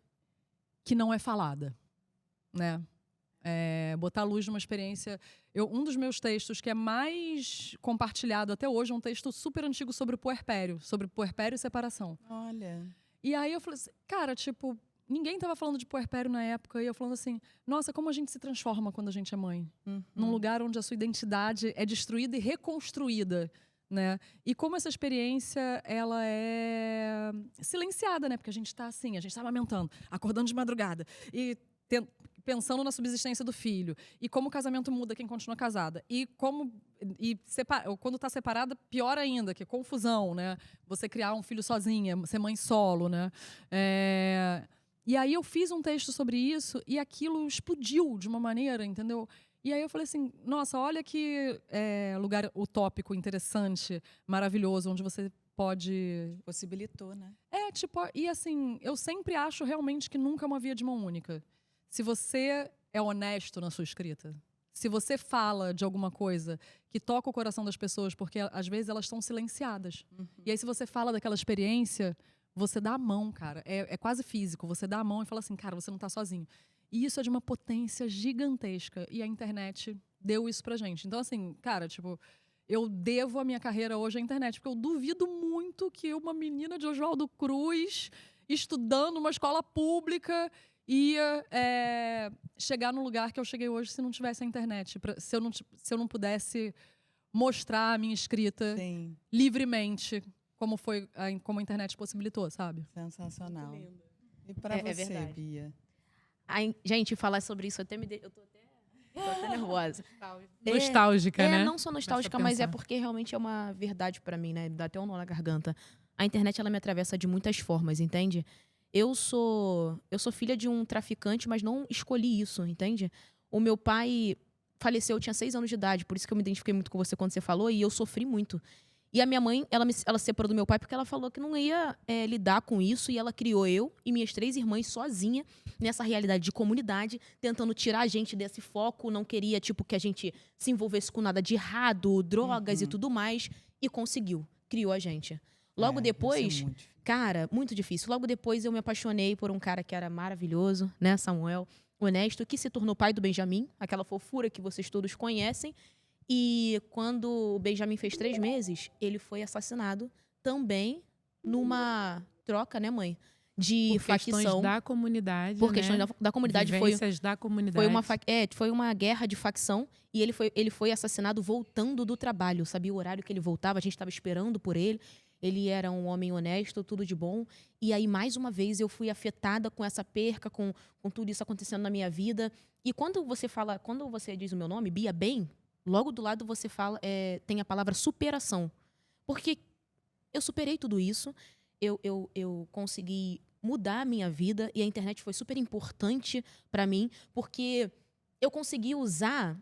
que não é falada, né? Botar luz numa experiência... um dos meus textos que é mais compartilhado até hoje é um texto super antigo sobre puerpério e separação. Olha. E aí eu falei assim, cara, tipo, ninguém tava falando de puerpério na época, e eu falando assim, nossa, como a gente se transforma quando a gente é mãe. Num lugar onde a sua identidade é destruída e reconstruída, né? E como essa experiência, ela é silenciada, né? Porque a gente tá assim, a gente tá amamentando, acordando de madrugada, e pensando na subsistência do filho. E como o casamento muda quem continua casada. E quando está separada, pior ainda, que é confusão, né? Você criar um filho sozinha, ser mãe solo, né? E aí eu fiz um texto sobre isso e aquilo explodiu de uma maneira, entendeu? E aí eu falei assim, nossa, olha que lugar utópico, interessante, maravilhoso, onde você pode... Possibilitou, né? E assim, eu sempre acho realmente que nunca é uma via de mão única. Se você é honesto na sua escrita, se você fala de alguma coisa que toca o coração das pessoas, porque às vezes elas estão silenciadas. E aí se você fala daquela experiência, você dá a mão, cara. É quase físico. Você dá a mão e fala assim, cara, você não tá sozinho. E isso é de uma potência gigantesca. E a internet deu isso pra gente. Então, assim, cara, tipo... Eu devo a minha carreira hoje à internet, porque eu duvido muito que uma menina de Oswaldo Cruz, estudando numa escola pública... ia chegar no lugar que eu cheguei hoje se não tivesse a internet. Se eu não pudesse mostrar a minha escrita livremente, como a internet possibilitou, sabe? Sensacional. E para você, verdade. Bia? Gente, falar sobre isso até eu tô até nervosa. Nostálgica, né? Não sou nostálgica, mas é porque realmente é uma verdade pra mim, né? Dá até um nó na garganta. A internet, ela me atravessa de muitas formas, entende? Eu sou filha de um traficante, mas não escolhi isso, entende? O meu pai faleceu, eu tinha 6 anos de idade, por isso que eu me identifiquei muito com você quando você falou, e eu sofri muito. E a minha mãe, ela se separou do meu pai porque ela falou que não ia lidar com isso. E ela criou eu e minhas 3 irmãs sozinha nessa realidade de comunidade, tentando tirar a gente desse foco. Não queria, tipo, que a gente se envolvesse com nada de errado, drogas e tudo mais. E conseguiu. Criou a gente. Logo depois, isso é muito difícil. cara, muito difícil. Logo depois eu me apaixonei por um cara que era maravilhoso, né, Samuel, honesto, que se tornou pai do Benjamin, aquela fofura que vocês todos conhecem. E quando o Benjamin fez 3 meses, ele foi assassinado também numa troca, né, mãe? De Por facção. questões da comunidade, Por né? questões da comunidade. Vivências da comunidade. Foi uma guerra de facção e ele foi assassinado voltando do trabalho. Sabia o horário que ele voltava, a gente estava esperando por ele. Ele era um homem honesto, tudo de bom. E aí, mais uma vez, eu fui afetada com essa perca, com tudo isso acontecendo na minha vida. E quando você diz o meu nome, Bia Bem, logo do lado você fala, tem a palavra superação. Porque eu superei tudo isso, eu consegui mudar a minha vida e a internet foi super importante para mim, porque eu consegui usar...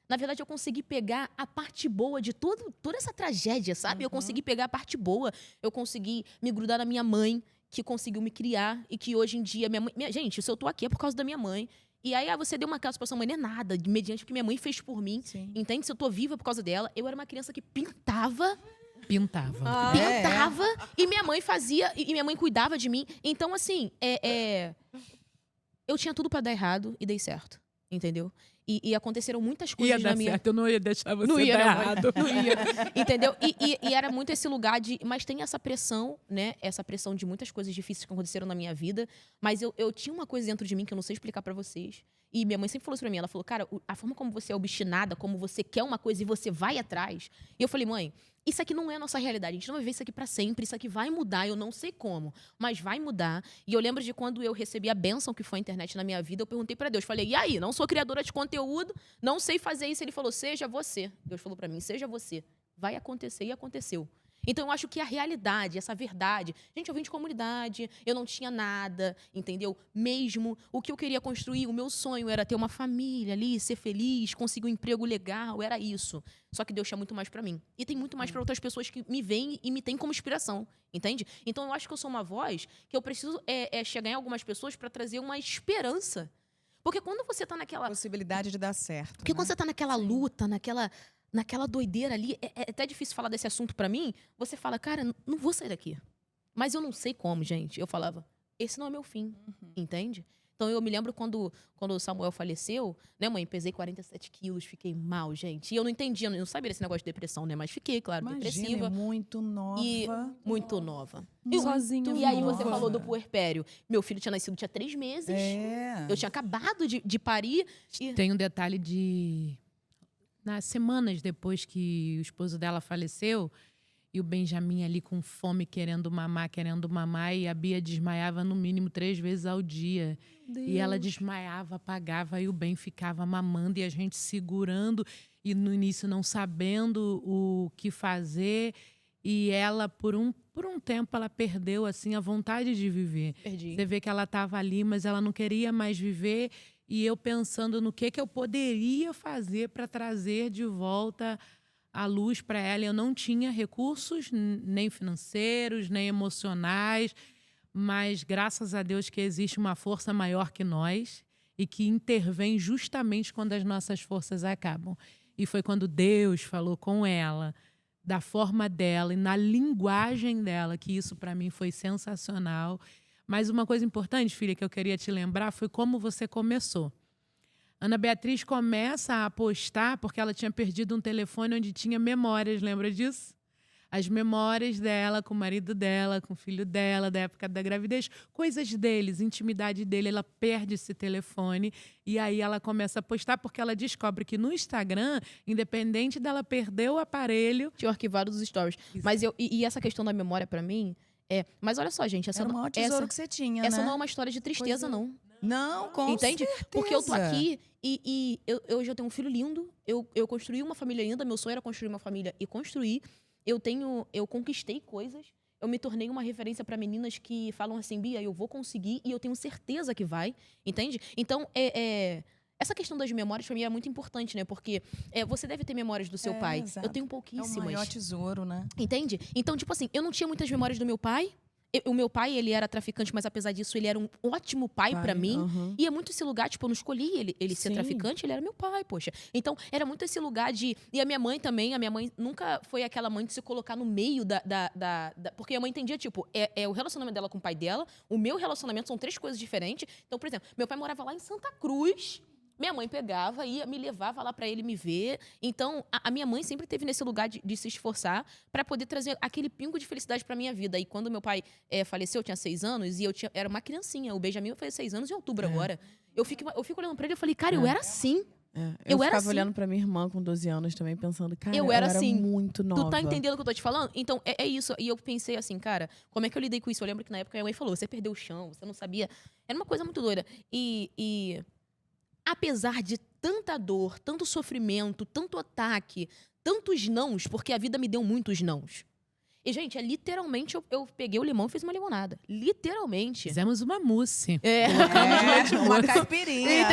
Na verdade, eu consegui pegar a parte boa de toda essa tragédia, sabe? Eu consegui pegar a parte boa. Eu consegui me grudar na minha mãe, que conseguiu me criar. E que hoje em dia, minha mãe... gente, se eu tô aqui é por causa da minha mãe. E aí, você deu uma casa pra sua mãe, não é nada. Mediante o que minha mãe fez por mim. Sim. Entende? Se eu tô viva por causa dela. Eu era uma criança que pintava. Pintava. Pintava. E minha mãe fazia... E minha mãe cuidava de mim. Então, assim, eu tinha tudo pra dar errado e dei certo. Entendeu? E aconteceram muitas coisas Ia na dar minha... certo, eu não ia deixar você Não ia, dar não, errado. não ia. Entendeu? E era muito esse lugar de... Mas tem essa pressão, né? Essa pressão de muitas coisas difíceis que aconteceram na minha vida. Mas eu tinha uma coisa dentro de mim que eu não sei explicar pra vocês. E minha mãe sempre falou isso pra mim. Ela falou, cara, a forma como você é obstinada, como você quer uma coisa e você vai atrás. E eu falei, mãe, isso aqui não é a nossa realidade. A gente não vai viver isso aqui pra sempre. Isso aqui vai mudar. Eu não sei como, mas vai mudar. E eu lembro de quando eu recebi a bênção que foi a internet na minha vida. Eu perguntei pra Deus. Falei, e aí? Não sou criadora de conteúdo. Não sei fazer isso. Ele falou, seja você. Deus falou pra mim, seja você. Vai acontecer e aconteceu. Então, eu acho que a realidade, essa verdade... Gente, eu vim de comunidade, eu não tinha nada, entendeu? Mesmo o que eu queria construir, o meu sonho era ter uma família ali, ser feliz, conseguir um emprego legal, era isso. Só que Deus tinha muito mais pra mim. E tem muito mais pra outras pessoas que me veem e me têm como inspiração, entende? Então, eu acho que eu sou uma voz que eu preciso chegar em algumas pessoas pra trazer uma esperança. Porque quando você tá naquela... Possibilidade de dar certo. Porque né? quando você tá naquela luta, naquela doideira ali, é até difícil falar desse assunto pra mim, você fala, cara, não vou sair daqui. Mas eu não sei como, gente. Eu falava, esse não é meu fim, entende? Então, eu me lembro quando o Samuel faleceu, né, mãe? Pesei 47 quilos, fiquei mal, gente. E eu não entendia, eu não sabia desse negócio de depressão, né? Mas fiquei, claro, Imagina, depressiva. muito nova. E muito nova. Sozinha. E aí você nova. falou do puerpério. Meu filho tinha nascido, tinha 3 meses. É. Eu tinha acabado de parir. E... Tem um detalhe de... Nas semanas depois que o esposo dela faleceu, e o Benjamin ali com fome, querendo mamar, e a Bia desmaiava no mínimo 3 vezes ao dia. E ela desmaiava, apagava, e o Ben ficava mamando, e a gente segurando, e no início não sabendo o que fazer. E ela, por um tempo, ela perdeu assim, a vontade de viver. Perdi. Você vê que ela estava ali, mas ela não queria mais viver. E eu pensando no que eu poderia fazer para trazer de volta a luz para ela. Eu não tinha recursos, nem financeiros, nem emocionais, mas graças a Deus que existe uma força maior que nós e que intervém justamente quando as nossas forças acabam. E foi quando Deus falou com ela, da forma dela e na linguagem dela, que isso para mim foi sensacional. Mas uma coisa importante, filha, que eu queria te lembrar foi como você começou. Ana Beatriz começa a postar porque ela tinha perdido um telefone onde tinha memórias, lembra disso? As memórias dela, com o marido dela, com o filho dela, da época da gravidez, coisas deles, intimidade dele, ela perde esse telefone e aí ela começa a postar porque ela descobre que no Instagram, independente dela perder o aparelho... Tinha arquivado dos stories. Mas e essa questão da memória pra mim... Mas olha só, gente, essa Era o maior tesouro que você tinha, essa né? não é uma história de tristeza, não. Não, com Entende? certeza. Porque eu tô aqui e hoje eu tenho um filho lindo, eu construí uma família linda, meu sonho era construir uma família e construir. Eu conquistei coisas, eu me tornei uma referência para meninas que falam assim, Bia, eu vou conseguir e eu tenho certeza que vai, entende? Então, Essa questão das memórias, pra mim, é muito importante, né? Porque você deve ter memórias do seu pai. exato. Eu tenho É o pouquíssimas. maior tesouro, né? Entende? Então, tipo assim, eu não tinha muitas memórias do meu pai. O meu pai, ele era traficante, mas apesar disso, ele era um ótimo pai pra mim. aham. E é muito esse lugar, tipo, eu não escolhi ele ser Sim. traficante, ele era meu pai, poxa. Então, era muito esse lugar de... E a minha mãe também, a minha mãe nunca foi aquela mãe de se colocar no meio porque a mãe entendia, tipo, o relacionamento dela com o pai dela, o meu relacionamento são 3 coisas diferentes. Então, por exemplo, meu pai morava lá em Santa Cruz, minha mãe pegava, me levava lá pra ele me ver. Então, a minha mãe sempre teve nesse lugar de se esforçar pra poder trazer aquele pingo de felicidade pra minha vida. E quando meu pai faleceu, eu tinha 6 anos, e era uma criancinha. O Benjamin vai fazer 6 anos em outubro agora. Eu fico olhando pra ele e falei, cara, eu era assim. Eu era ficava assim. olhando pra minha irmã com 12 anos também, pensando, cara, Eu era assim. muito nova. Tu tá entendendo o que eu tô te falando? Então, é isso. E eu pensei assim, cara, como é que eu lidei com isso? Eu lembro que na época minha mãe falou, você perdeu o chão, você não sabia. Era uma coisa muito doida. E apesar de tanta dor, tanto sofrimento, tanto ataque, tantos nãos, porque a vida me deu muitos nãos. E, gente, literalmente, eu peguei o limão e fiz uma limonada. Literalmente. Fizemos uma mousse. Uma caipirinha.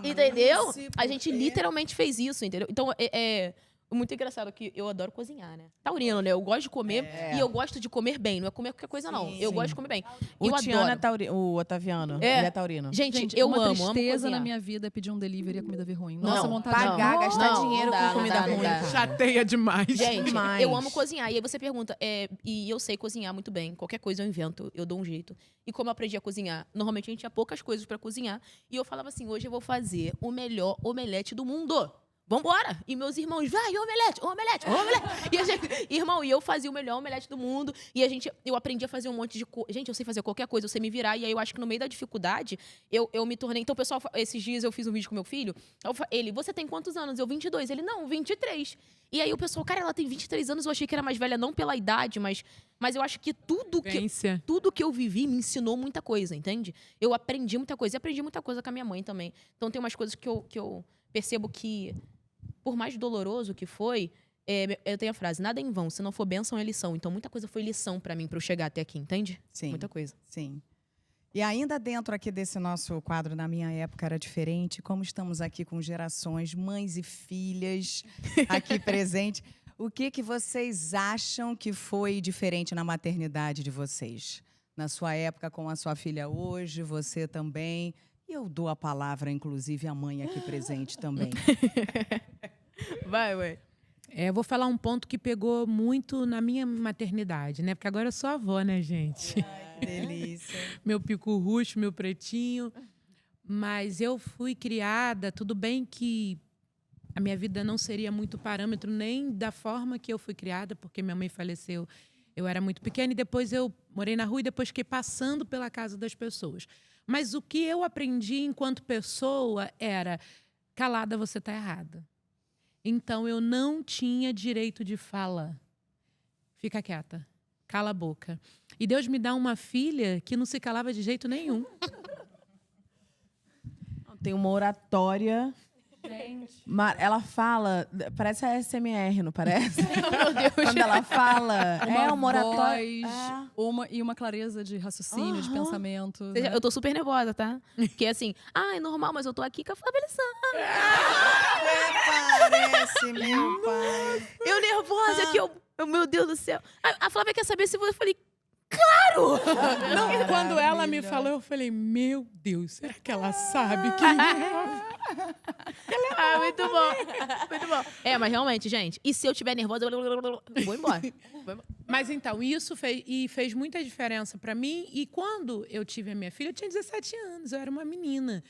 Entendeu? mousse, A gente porque- literalmente fez isso, entendeu? Então, é muito engraçado que eu adoro cozinhar, né? Taurino, né? Eu gosto de comer e eu gosto de comer bem. Não é comer qualquer coisa, não. Eu gosto de comer bem. Eu O Tiana adoro. o Otaviano, É. ele é taurino. Gente, eu uma amo tristeza cozinhar. na minha vida é pedir um delivery e a comida vir ruim. Não, Nossa, vontade de pagar, amar. gastar Não, dinheiro não dá, com comida não dá, não ruim. dá. cara. Chateia demais. Gente, Demais. eu amo cozinhar. E aí você pergunta, e eu sei cozinhar muito bem. Qualquer coisa eu invento, eu dou um jeito. E como eu aprendi a cozinhar? Normalmente a gente tinha poucas coisas pra cozinhar. E eu falava assim, hoje eu vou fazer o melhor omelete do mundo. Vambora! E meus irmãos, vai, omelete, omelete, omelete. E a gente, irmão, e eu fazia o melhor omelete do mundo. E eu aprendi a fazer um monte de coisa. Gente, eu sei fazer qualquer coisa, eu sei me virar. E aí eu acho que no meio da dificuldade, eu me tornei... Então, pessoal, esses dias eu fiz um vídeo com meu filho. Ele, você tem quantos anos? Eu, 22. Ele, não, 23. E aí o pessoal, cara, ela tem 23 anos. Eu achei que era mais velha, não pela idade, mas eu acho que tudo que eu vivi me ensinou muita coisa, entende? Eu aprendi muita coisa. E aprendi muita coisa com a minha mãe também. Então, tem umas coisas que eu percebo que... Por mais doloroso que foi, eu tenho a frase, nada é em vão, se não for bênção é lição. Então, muita coisa foi lição pra mim, pra eu chegar até aqui, entende? Sim. Muita coisa. Sim. E ainda dentro aqui desse nosso quadro, na minha época era diferente, como estamos aqui com gerações, mães e filhas aqui presentes, o que vocês acham que foi diferente na maternidade de vocês? Na sua época com a sua filha hoje, você também. E eu dou a palavra, inclusive, à mãe aqui presente também. Vai, ué. Eu vou falar um ponto que pegou muito na minha maternidade, né? Porque agora eu sou avó, né, gente? Delícia. Meu pico roxo, meu pretinho. Mas eu fui criada, tudo bem que a minha vida não seria muito parâmetro nem da forma que eu fui criada, porque minha mãe faleceu, eu era muito pequena e depois eu morei na rua e depois fiquei passando pela casa das pessoas. Mas o que eu aprendi enquanto pessoa era, calada, você está errada. Então, eu não tinha direito de fala. Fica quieta. Cala a boca. E Deus me dá uma filha que não se calava de jeito nenhum. Tem uma oratória. Ela fala, parece a SMR, não parece? Meu Deus. Quando ela fala, uma oratória. Voz, e uma clareza de raciocínio, de pensamento. né? Eu tô super nervosa, tá? Porque assim, é normal, mas eu tô aqui com a Flávia Alessandra. Parece, meu pai. Eu nervosa aqui, meu Deus do céu. A Flávia quer saber se você... Eu falei, claro! Não, quando ela me falou, eu falei, meu Deus, será que ela sabe que... Muito bom. Muito bom. Mas realmente, gente, e se eu tiver nervosa, eu vou embora. Mas então, isso fez muita diferença para mim. E quando eu tive a minha filha, eu tinha 17 anos, eu era uma menina.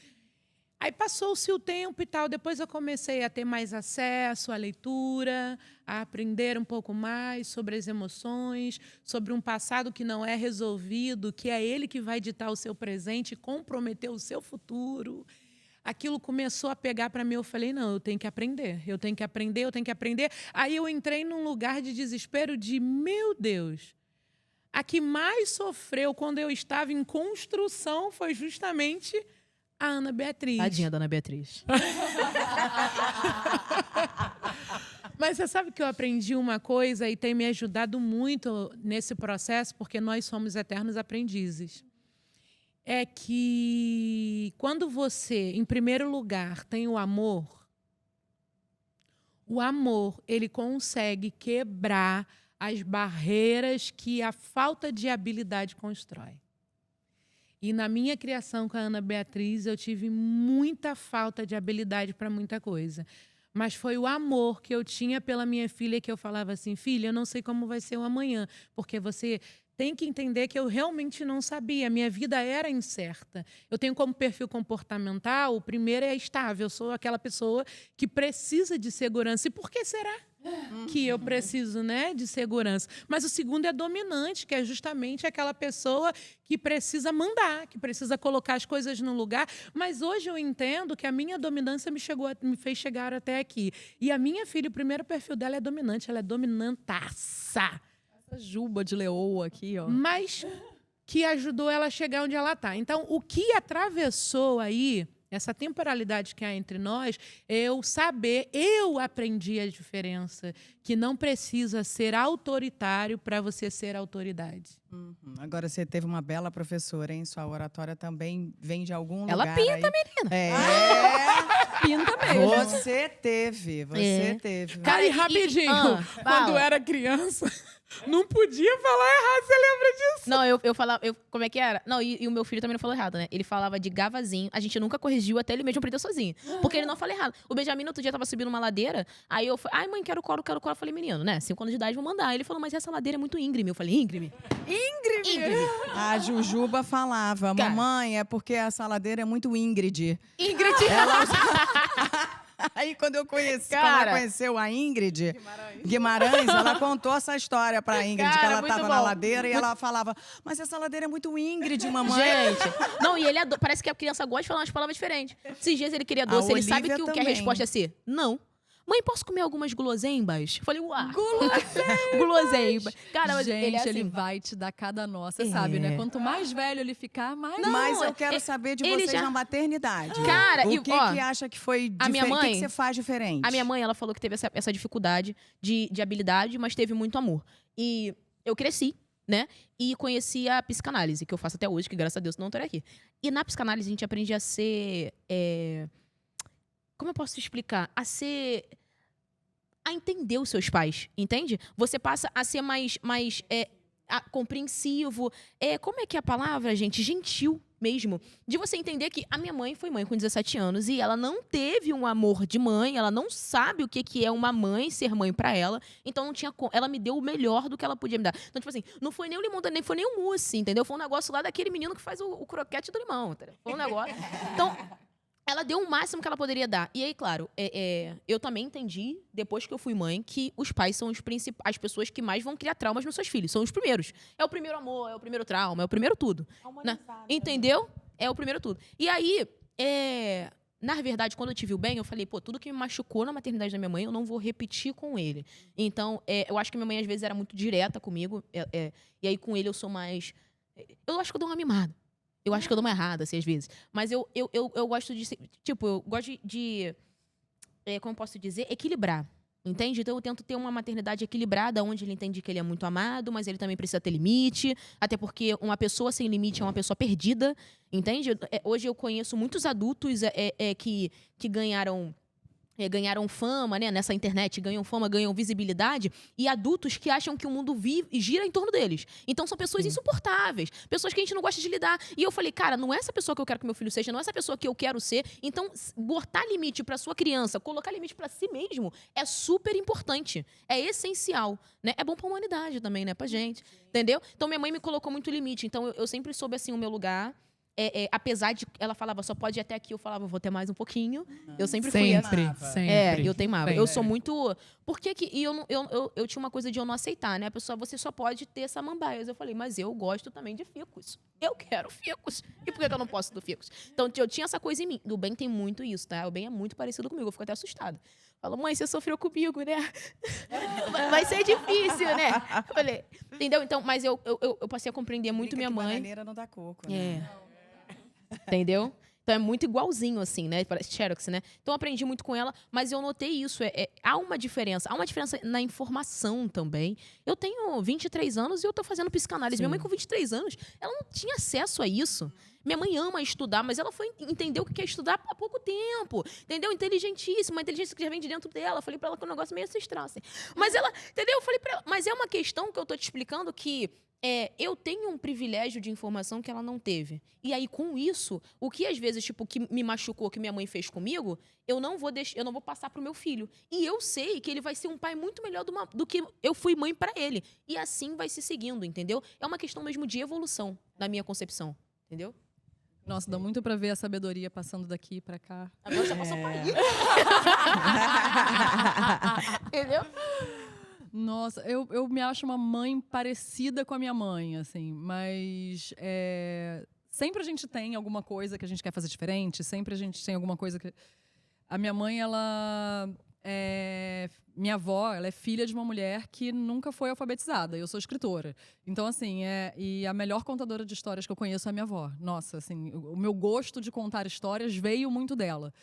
Aí passou-se o tempo e tal, depois eu comecei a ter mais acesso à leitura, a aprender um pouco mais sobre as emoções, sobre um passado que não é resolvido, que é ele que vai ditar o seu presente e comprometer o seu futuro. Aquilo começou a pegar para mim, eu falei, não, eu tenho que aprender, eu tenho que aprender, eu tenho que aprender. Aí eu entrei num lugar de desespero de, meu Deus, a que mais sofreu quando eu estava em construção foi justamente a Ana Beatriz. Tadinha da Ana Beatriz. Mas você sabe que eu aprendi uma coisa e tem me ajudado muito nesse processo, porque nós somos eternos aprendizes. é que quando você, em primeiro lugar, tem o amor, ele consegue quebrar as barreiras que a falta de habilidade constrói. E na minha criação com a Ana Beatriz, eu tive muita falta de habilidade para muita coisa. Mas foi o amor que eu tinha pela minha filha que eu falava assim, filha, eu não sei como vai ser o amanhã, porque você tem que entender que eu realmente não sabia. A minha vida era incerta. Eu tenho como perfil comportamental, o primeiro é estável. Eu sou aquela pessoa que precisa de segurança. E por que será que eu preciso, né, de segurança? Mas o segundo é dominante, que é justamente aquela pessoa que precisa mandar, que precisa colocar as coisas no lugar. Mas hoje eu entendo que a minha dominância me fez chegar até aqui. E a minha filha, o primeiro perfil dela é dominante, ela é dominantaça. Essa juba de leoa aqui, ó. Mas que ajudou ela a chegar onde ela está. Então, o que atravessou aí, essa temporalidade que há entre nós, eu aprendi a diferença, que não precisa ser autoritário para você ser autoridade. Agora, você teve uma bela professora, hein? Sua oratória também vem de algum Ela lugar pinta, aí. menina. Pinta mesmo. Você teve. Cara, e rapidinho, quando fala. era criança, não podia falar errado, você lembra disso? Não, eu falava... como é que era? Não, e o meu filho também não falou errado, né? Ele falava de gavazinho. A gente nunca corrigiu até ele mesmo aprender sozinho. Porque ele não fala errado. O Benjamin, outro dia, tava subindo uma ladeira. Aí eu falei, ai, mãe, quero coro. Eu falei, menino, né? 5 anos de idade, vou mandar. Ele falou, mas essa ladeira é muito íngreme. Eu falei, íngreme? Íngreme. A Jujuba falava, Cara. mamãe, é porque a saladeira é muito Ingrid. Ingrid. Aí, quando eu conheci, quando Cara. ela conheceu a Ingrid Guimarães, ela contou essa história pra Ingrid, que Cara, ela muito tava na bom. ladeira e ela falava, mas essa ladeira é muito Ingrid, mamãe. Gente, não, e ele parece que a criança gosta de falar umas palavras diferentes. Esses dias ele queria doce, ele sabe Olivia que, o que a também. resposta é ser não. Mãe, posso comer algumas guloseimas? Eu falei, uau. Guloseimas. Cara, mas Gente, ele é assim. vai te dar cada nó, você sabe, né? Quanto mais velho ele ficar, mais... Mas eu Não, quero saber de ele vocês já- na maternidade. Cara, o e, que ó, que acha que foi a minha diferente? O que mãe- que você faz diferente? A minha mãe, ela falou que teve essa dificuldade de habilidade, mas teve muito amor. E eu cresci, né? E conheci a psicanálise, que eu faço até hoje, que graças a Deus não estou aqui. E na psicanálise a gente aprende a ser... Como eu posso te explicar? A entender os seus pais, entende? Você passa a ser mais compreensivo. Como é que é a palavra, gente? Gentil mesmo. De você entender que a minha mãe foi mãe com 17 anos e ela não teve um amor de mãe, ela não sabe o que é uma mãe, ser mãe pra ela. Então não tinha ela me deu o melhor do que ela podia me dar. Então, tipo assim, não foi nem o limão, nem foi nem o mousse, entendeu? Foi um negócio lá daquele menino que faz o croquete do limão, entendeu? Foi um negócio. Então, ela deu o máximo que ela poderia dar. E aí, claro, eu também entendi, depois que eu fui mãe, que os pais são as pessoas que mais vão criar traumas nos seus filhos. São os primeiros. É o primeiro amor, é o primeiro trauma, é o primeiro tudo. Entendeu? É o primeiro tudo. E aí, na verdade, quando eu tive o bem, eu falei, pô, tudo que me machucou na maternidade da minha mãe, eu não vou repetir com ele. Então, eu acho que minha mãe, às vezes, era muito direta comigo. E aí, com ele, eu sou mais... Eu acho que eu dou uma mimada. Eu acho que eu dou uma errada, assim, às vezes. Mas eu gosto de... Tipo, eu gosto de como eu posso dizer? Equilibrar. Entende? Então eu tento ter uma maternidade equilibrada, onde ele entende que ele é muito amado, mas ele também precisa ter limite. Até porque uma pessoa sem limite é uma pessoa perdida. Entende? Hoje eu conheço muitos adultos que ganharam fama, né? Nessa internet, ganham fama, ganham visibilidade, e adultos que acham que o mundo vive e gira em torno deles. Então são pessoas insuportáveis, pessoas que a gente não gosta de lidar. E eu falei, cara, não é essa pessoa que eu quero que meu filho seja, não é essa pessoa que eu quero ser. Então, botar limite pra sua criança, colocar limite pra si mesmo, é super importante. É essencial, né? É bom pra humanidade também, né? Pra gente, entendeu? Então minha mãe me colocou muito limite, então eu sempre soube, assim, o meu lugar. Apesar de ela falava, só pode ir até aqui, eu falava, vou ter mais um pouquinho. Eu sempre fui essa. Sempre. Eu teimava. Sempre. Eu sou muito... Por que que... E eu tinha uma coisa de eu não aceitar, né? A pessoa, você só pode ter samambaias. Eu falei, mas eu gosto também de ficus. Eu quero ficus. E por que que eu não posso do ficus? Então, eu tinha essa coisa em mim. Do bem tem muito isso, tá? O bem é muito parecido comigo. Eu fico até assustada. Falo, mãe, você sofreu comigo, né? Vai ser difícil, né? Eu falei, entendeu? Então, mas eu passei a compreender muito minha mãe. Bananeira não dá coco, né? Entendeu? Então é muito igualzinho, assim, né? Parece Xerox, né? Então eu aprendi muito com ela, mas eu notei isso. Há uma diferença. Há uma diferença na informação também. Eu tenho 23 anos e eu tô fazendo psicanálise. Minha mãe, com 23 anos, ela não tinha acesso a isso. Minha mãe ama estudar, mas ela foi entender o que é estudar há pouco tempo. Entendeu? Inteligentíssima, uma inteligência que já vem de dentro dela. Eu falei pra ela que é um negócio meio ancestral, assim. Mas ela, entendeu? Eu falei pra ela, mas é uma questão que eu tô te explicando que eu tenho um privilégio de informação que ela não teve. E aí, com isso, o que às vezes, tipo, que me machucou, que minha mãe fez comigo, eu não vou passar pro meu filho. E eu sei que ele vai ser um pai muito melhor do que eu fui mãe pra ele. E assim vai se seguindo, entendeu? É uma questão mesmo de evolução, na minha concepção. Entendeu? Nossa, dá muito pra ver a sabedoria passando daqui pra cá. Agora já passou por aí. Entendeu? Nossa, eu me acho uma mãe parecida com a minha mãe, assim, mas sempre a gente tem alguma coisa que a gente quer fazer diferente, sempre a gente tem alguma coisa que... A minha mãe, minha avó, ela é filha de uma mulher que nunca foi alfabetizada, eu sou escritora. Então, assim, e a melhor contadora de histórias que eu conheço é a minha avó. Nossa, assim, o meu gosto de contar histórias veio muito dela.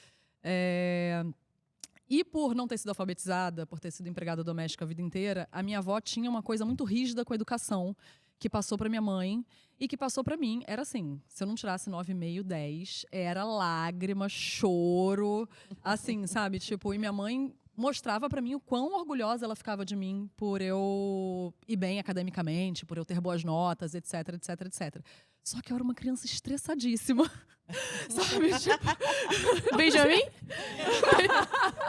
E por não ter sido alfabetizada, por ter sido empregada doméstica a vida inteira, a minha avó tinha uma coisa muito rígida com a educação, que passou para minha mãe e que passou para mim. Era assim, se eu não tirasse 9,5, 10, era lágrima, choro, assim, sabe? Tipo, e minha mãe mostrava para mim o quão orgulhosa ela ficava de mim por eu ir bem academicamente, por eu ter boas notas, etc, etc, etc. Só que eu era uma criança estressadíssima. Sabe? Tipo... Benjamin?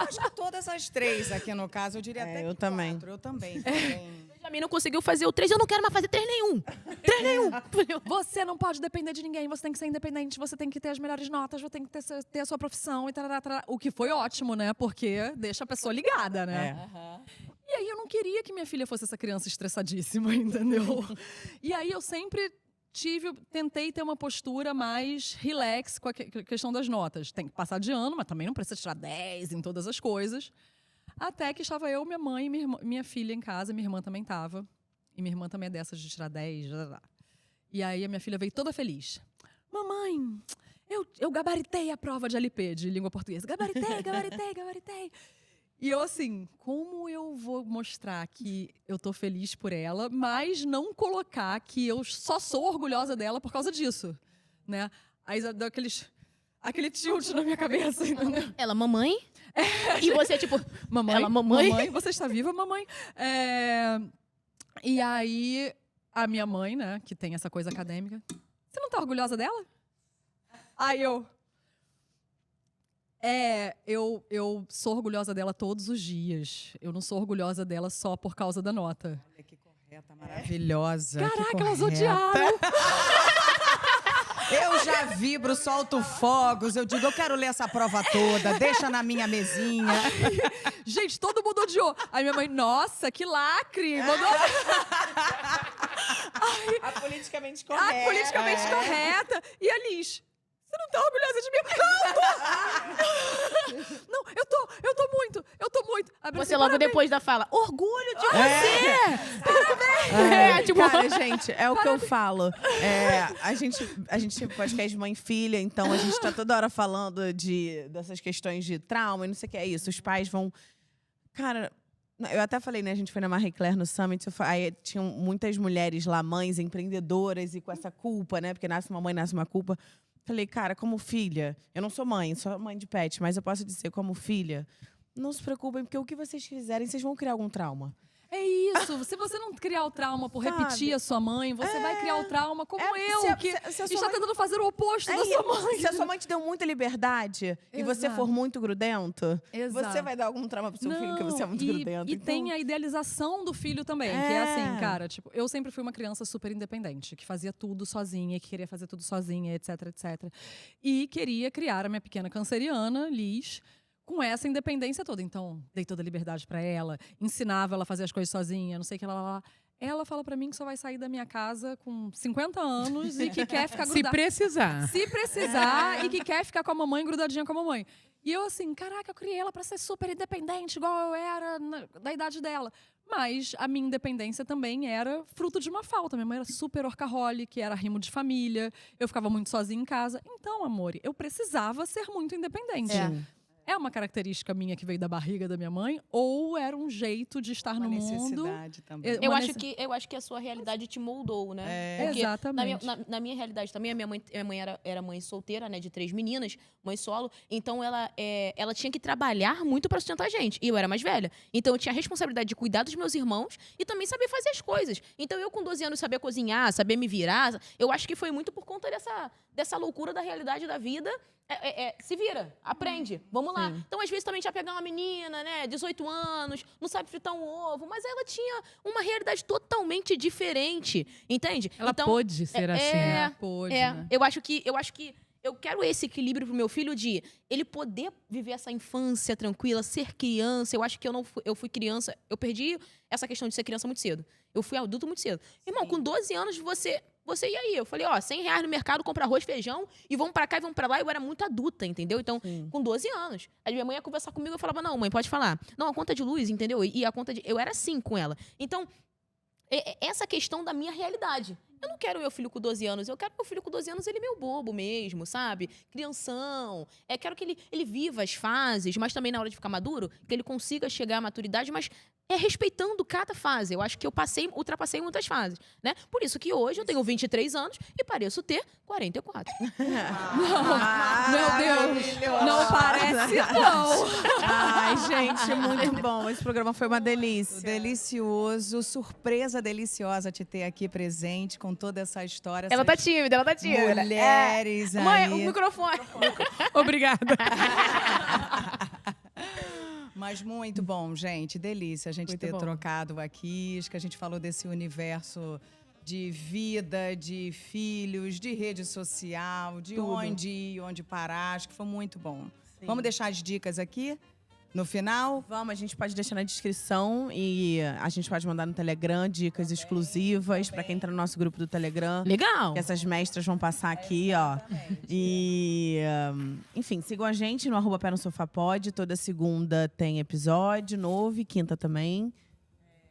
Acho que todas as três aqui, no caso, eu diria até eu que também. 4. Eu também. Benjamin não conseguiu fazer o 3, eu não quero mais fazer 3 nenhum. 3 nenhum. Você não pode depender de ninguém, você tem que ser independente, você tem que ter as melhores notas, você tem que ter a sua profissão e tarará, tarará. O que foi ótimo, né? Porque deixa a pessoa ligada, né? E aí eu não queria que minha filha fosse essa criança estressadíssima, entendeu? E aí eu sempre tentei ter uma postura mais relax com a questão das notas. Tem que passar de ano, mas também não precisa tirar 10 em todas as coisas. Até que estava eu, minha mãe e minha filha em casa, minha irmã também estava. E minha irmã também é dessas de tirar 10. E aí a minha filha veio toda feliz. Mamãe, eu gabaritei a prova de LP, de língua portuguesa. Gabaritei. E eu assim, como eu vou mostrar que eu tô feliz por ela, mas não colocar que eu só sou orgulhosa dela por causa disso, né? Aí deu aquele tilt na minha cabeça, entendeu? Ela, mamãe? E você, tipo, Mamãe, ela, mamãe? você está viva, mamãe? E aí, a minha mãe, né, que tem essa coisa acadêmica, você não tá orgulhosa dela? Aí eu sou orgulhosa dela todos os dias. Eu não sou orgulhosa dela só por causa da nota. Olha que correta, maravilhosa. Caraca, elas odiaram. Eu já vibro, solto fogos. Eu digo, eu quero ler essa prova toda. Deixa na minha mesinha. Gente, todo mundo odiou. Aí minha mãe, nossa, que lacre. Mandou... A politicamente correta. A politicamente correta. E a Liz, você não tá orgulhosa de mim? Não, eu tô muito. Aí Você logo parabéns. depois da fala, orgulho de você! Parabéns! Tipo, Cara, gente, é o que eu falo. A gente podcast de mãe e filha, então a gente tá toda hora falando dessas questões de trauma e não sei o que é isso. Os pais vão... Cara, eu até falei, né? A gente foi na Marie Claire no Summit, aí tinham muitas mulheres lá, mães, empreendedoras e com essa culpa, né? Porque nasce uma mãe, nasce uma culpa. Falei, cara, como filha, eu não sou mãe, sou mãe de pet, mas eu posso dizer, como filha, não se preocupem, porque o que vocês fizerem, vocês vão criar algum trauma. É isso. Se você não criar o trauma por repetir a sua mãe, você vai criar o trauma como eu, que se a sua está mãe- tentando fazer o oposto da sua mãe. Se a sua mãe te deu muita liberdade e você for muito grudento, Exato. você vai dar algum trauma pro seu filho porque você é muito grudento. E Então, tem a idealização do filho também, que é assim, cara, tipo, eu sempre fui uma criança super independente, que fazia tudo sozinha, que queria fazer tudo sozinha, etc, etc. E queria criar a minha pequena canceriana, Liz, com essa independência toda. Então, dei toda a liberdade pra ela, ensinava ela a fazer as coisas sozinha, não sei o que lá. Ela fala pra mim que só vai sair da minha casa com 50 anos e que quer ficar Se grudada. precisar. Se precisar e que quer ficar com a mamãe, grudadinha com a mamãe. E eu assim, caraca, eu criei ela pra ser super independente, igual eu era da idade dela. Mas a minha independência também era fruto de uma falta. Minha mãe era super workaholic, era rimo de família, eu ficava muito sozinha em casa. Então, amor, eu precisava ser muito independente. É uma característica minha que veio da barriga da minha mãe ou era um jeito de estar Uma no mundo? necessidade também. É, Eu uma acho que a sua realidade te moldou, né? É. Exatamente. Na minha realidade também, a minha mãe era mãe solteira, né? De 3 meninas, mãe solo. Então, ela tinha que trabalhar muito pra sustentar a gente. E eu era mais velha. Então, eu tinha a responsabilidade de cuidar dos meus irmãos e também saber fazer as coisas. Então, eu com 12 anos saber cozinhar, saber me virar. Eu acho que foi muito por conta dessa loucura da realidade da vida. Se vira, aprende, vamos lá. Então, às vezes, também já pegar uma menina, né, 18 anos, não sabe fritar um ovo, mas ela tinha uma realidade totalmente diferente, entende? Ela então, pôde ser assim. né? Pôde, é, né? eu acho que eu quero esse equilíbrio pro meu filho de ele poder viver essa infância tranquila, ser criança. Eu acho que eu fui criança, eu perdi essa questão de ser criança muito cedo. Eu fui adulto muito cedo. Irmão, com 12 anos, você e aí? Eu falei, ó, R$100 no mercado, compra arroz, feijão, e vamos pra cá e vamos pra lá. Eu era muito adulta, entendeu? Então, com 12 anos. Aí minha mãe ia conversar comigo, eu falava, não, mãe, pode falar. Não, a conta de luz, entendeu? E a conta de... Eu era assim com ela. Então, essa questão da minha realidade. Eu não quero meu filho com 12 anos. Eu quero meu filho com 12 anos, ele meio bobo mesmo, sabe? Crianção. Quero que ele viva as fases, mas também na hora de ficar maduro, que ele consiga chegar à maturidade, mas respeitando cada fase. Eu acho que eu ultrapassei muitas fases, né? Por isso que hoje eu tenho 23 anos e pareço ter 44. Meu Deus, não parece não. Ai, gente, muito bom. Esse programa foi uma delícia. Delicioso, surpresa deliciosa te ter aqui presente com toda essa história. Ela tá essas tímida. mulheres aí. Mãe, o microfone. Obrigada. Mas muito bom, gente. Delícia a gente Muito ter bom. trocado aqui. Acho que a gente falou desse universo de vida, de filhos, de rede social, de Tudo. onde ir, onde parar. Acho que foi muito bom. Vamos deixar as dicas aqui no final? Vamos, a gente pode deixar na descrição e a gente pode mandar no Telegram dicas exclusivas pra quem entra no nosso grupo do Telegram. Legal. Que essas mestras vão passar aqui, ó. E, enfim, sigam a gente no @Pé no Sofá Pod. Toda segunda tem episódio novo e quinta também.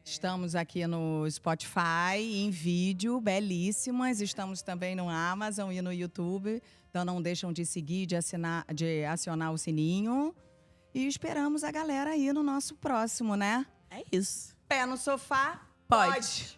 Estamos aqui no Spotify, em vídeo, belíssimas. Estamos também no Amazon e no YouTube. Então não deixam de seguir, de acionar o sininho. E esperamos a galera aí no nosso próximo, né? É isso. Pé no sofá? Pode.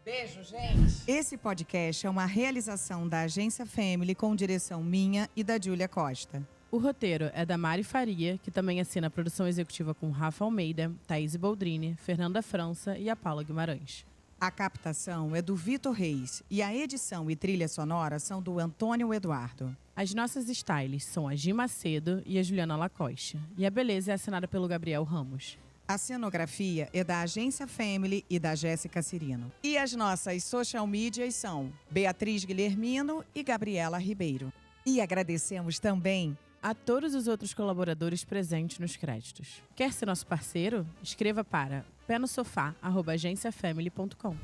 Beijo, gente. Esse podcast é uma realização da Agência Family com direção minha e da Júlia Costa. O roteiro é da Mari Faria, que também assina a produção executiva com Rafa Almeida, Thaís Boldrini, Fernanda França e a Paula Guimarães. A captação é do Vitor Reis e a edição e trilha sonora são do Antônio Eduardo. As nossas styles são a Gi Macedo e a Juliana Lacoste. E a beleza é assinada pelo Gabriel Ramos. A cenografia é da Agência Family e da Jéssica Cirino. E as nossas social medias são Beatriz Guilhermino e Gabriela Ribeiro. E agradecemos também A todos os outros colaboradores presentes nos créditos. Quer ser nosso parceiro? Escreva para penosofá@agenciafamily.com.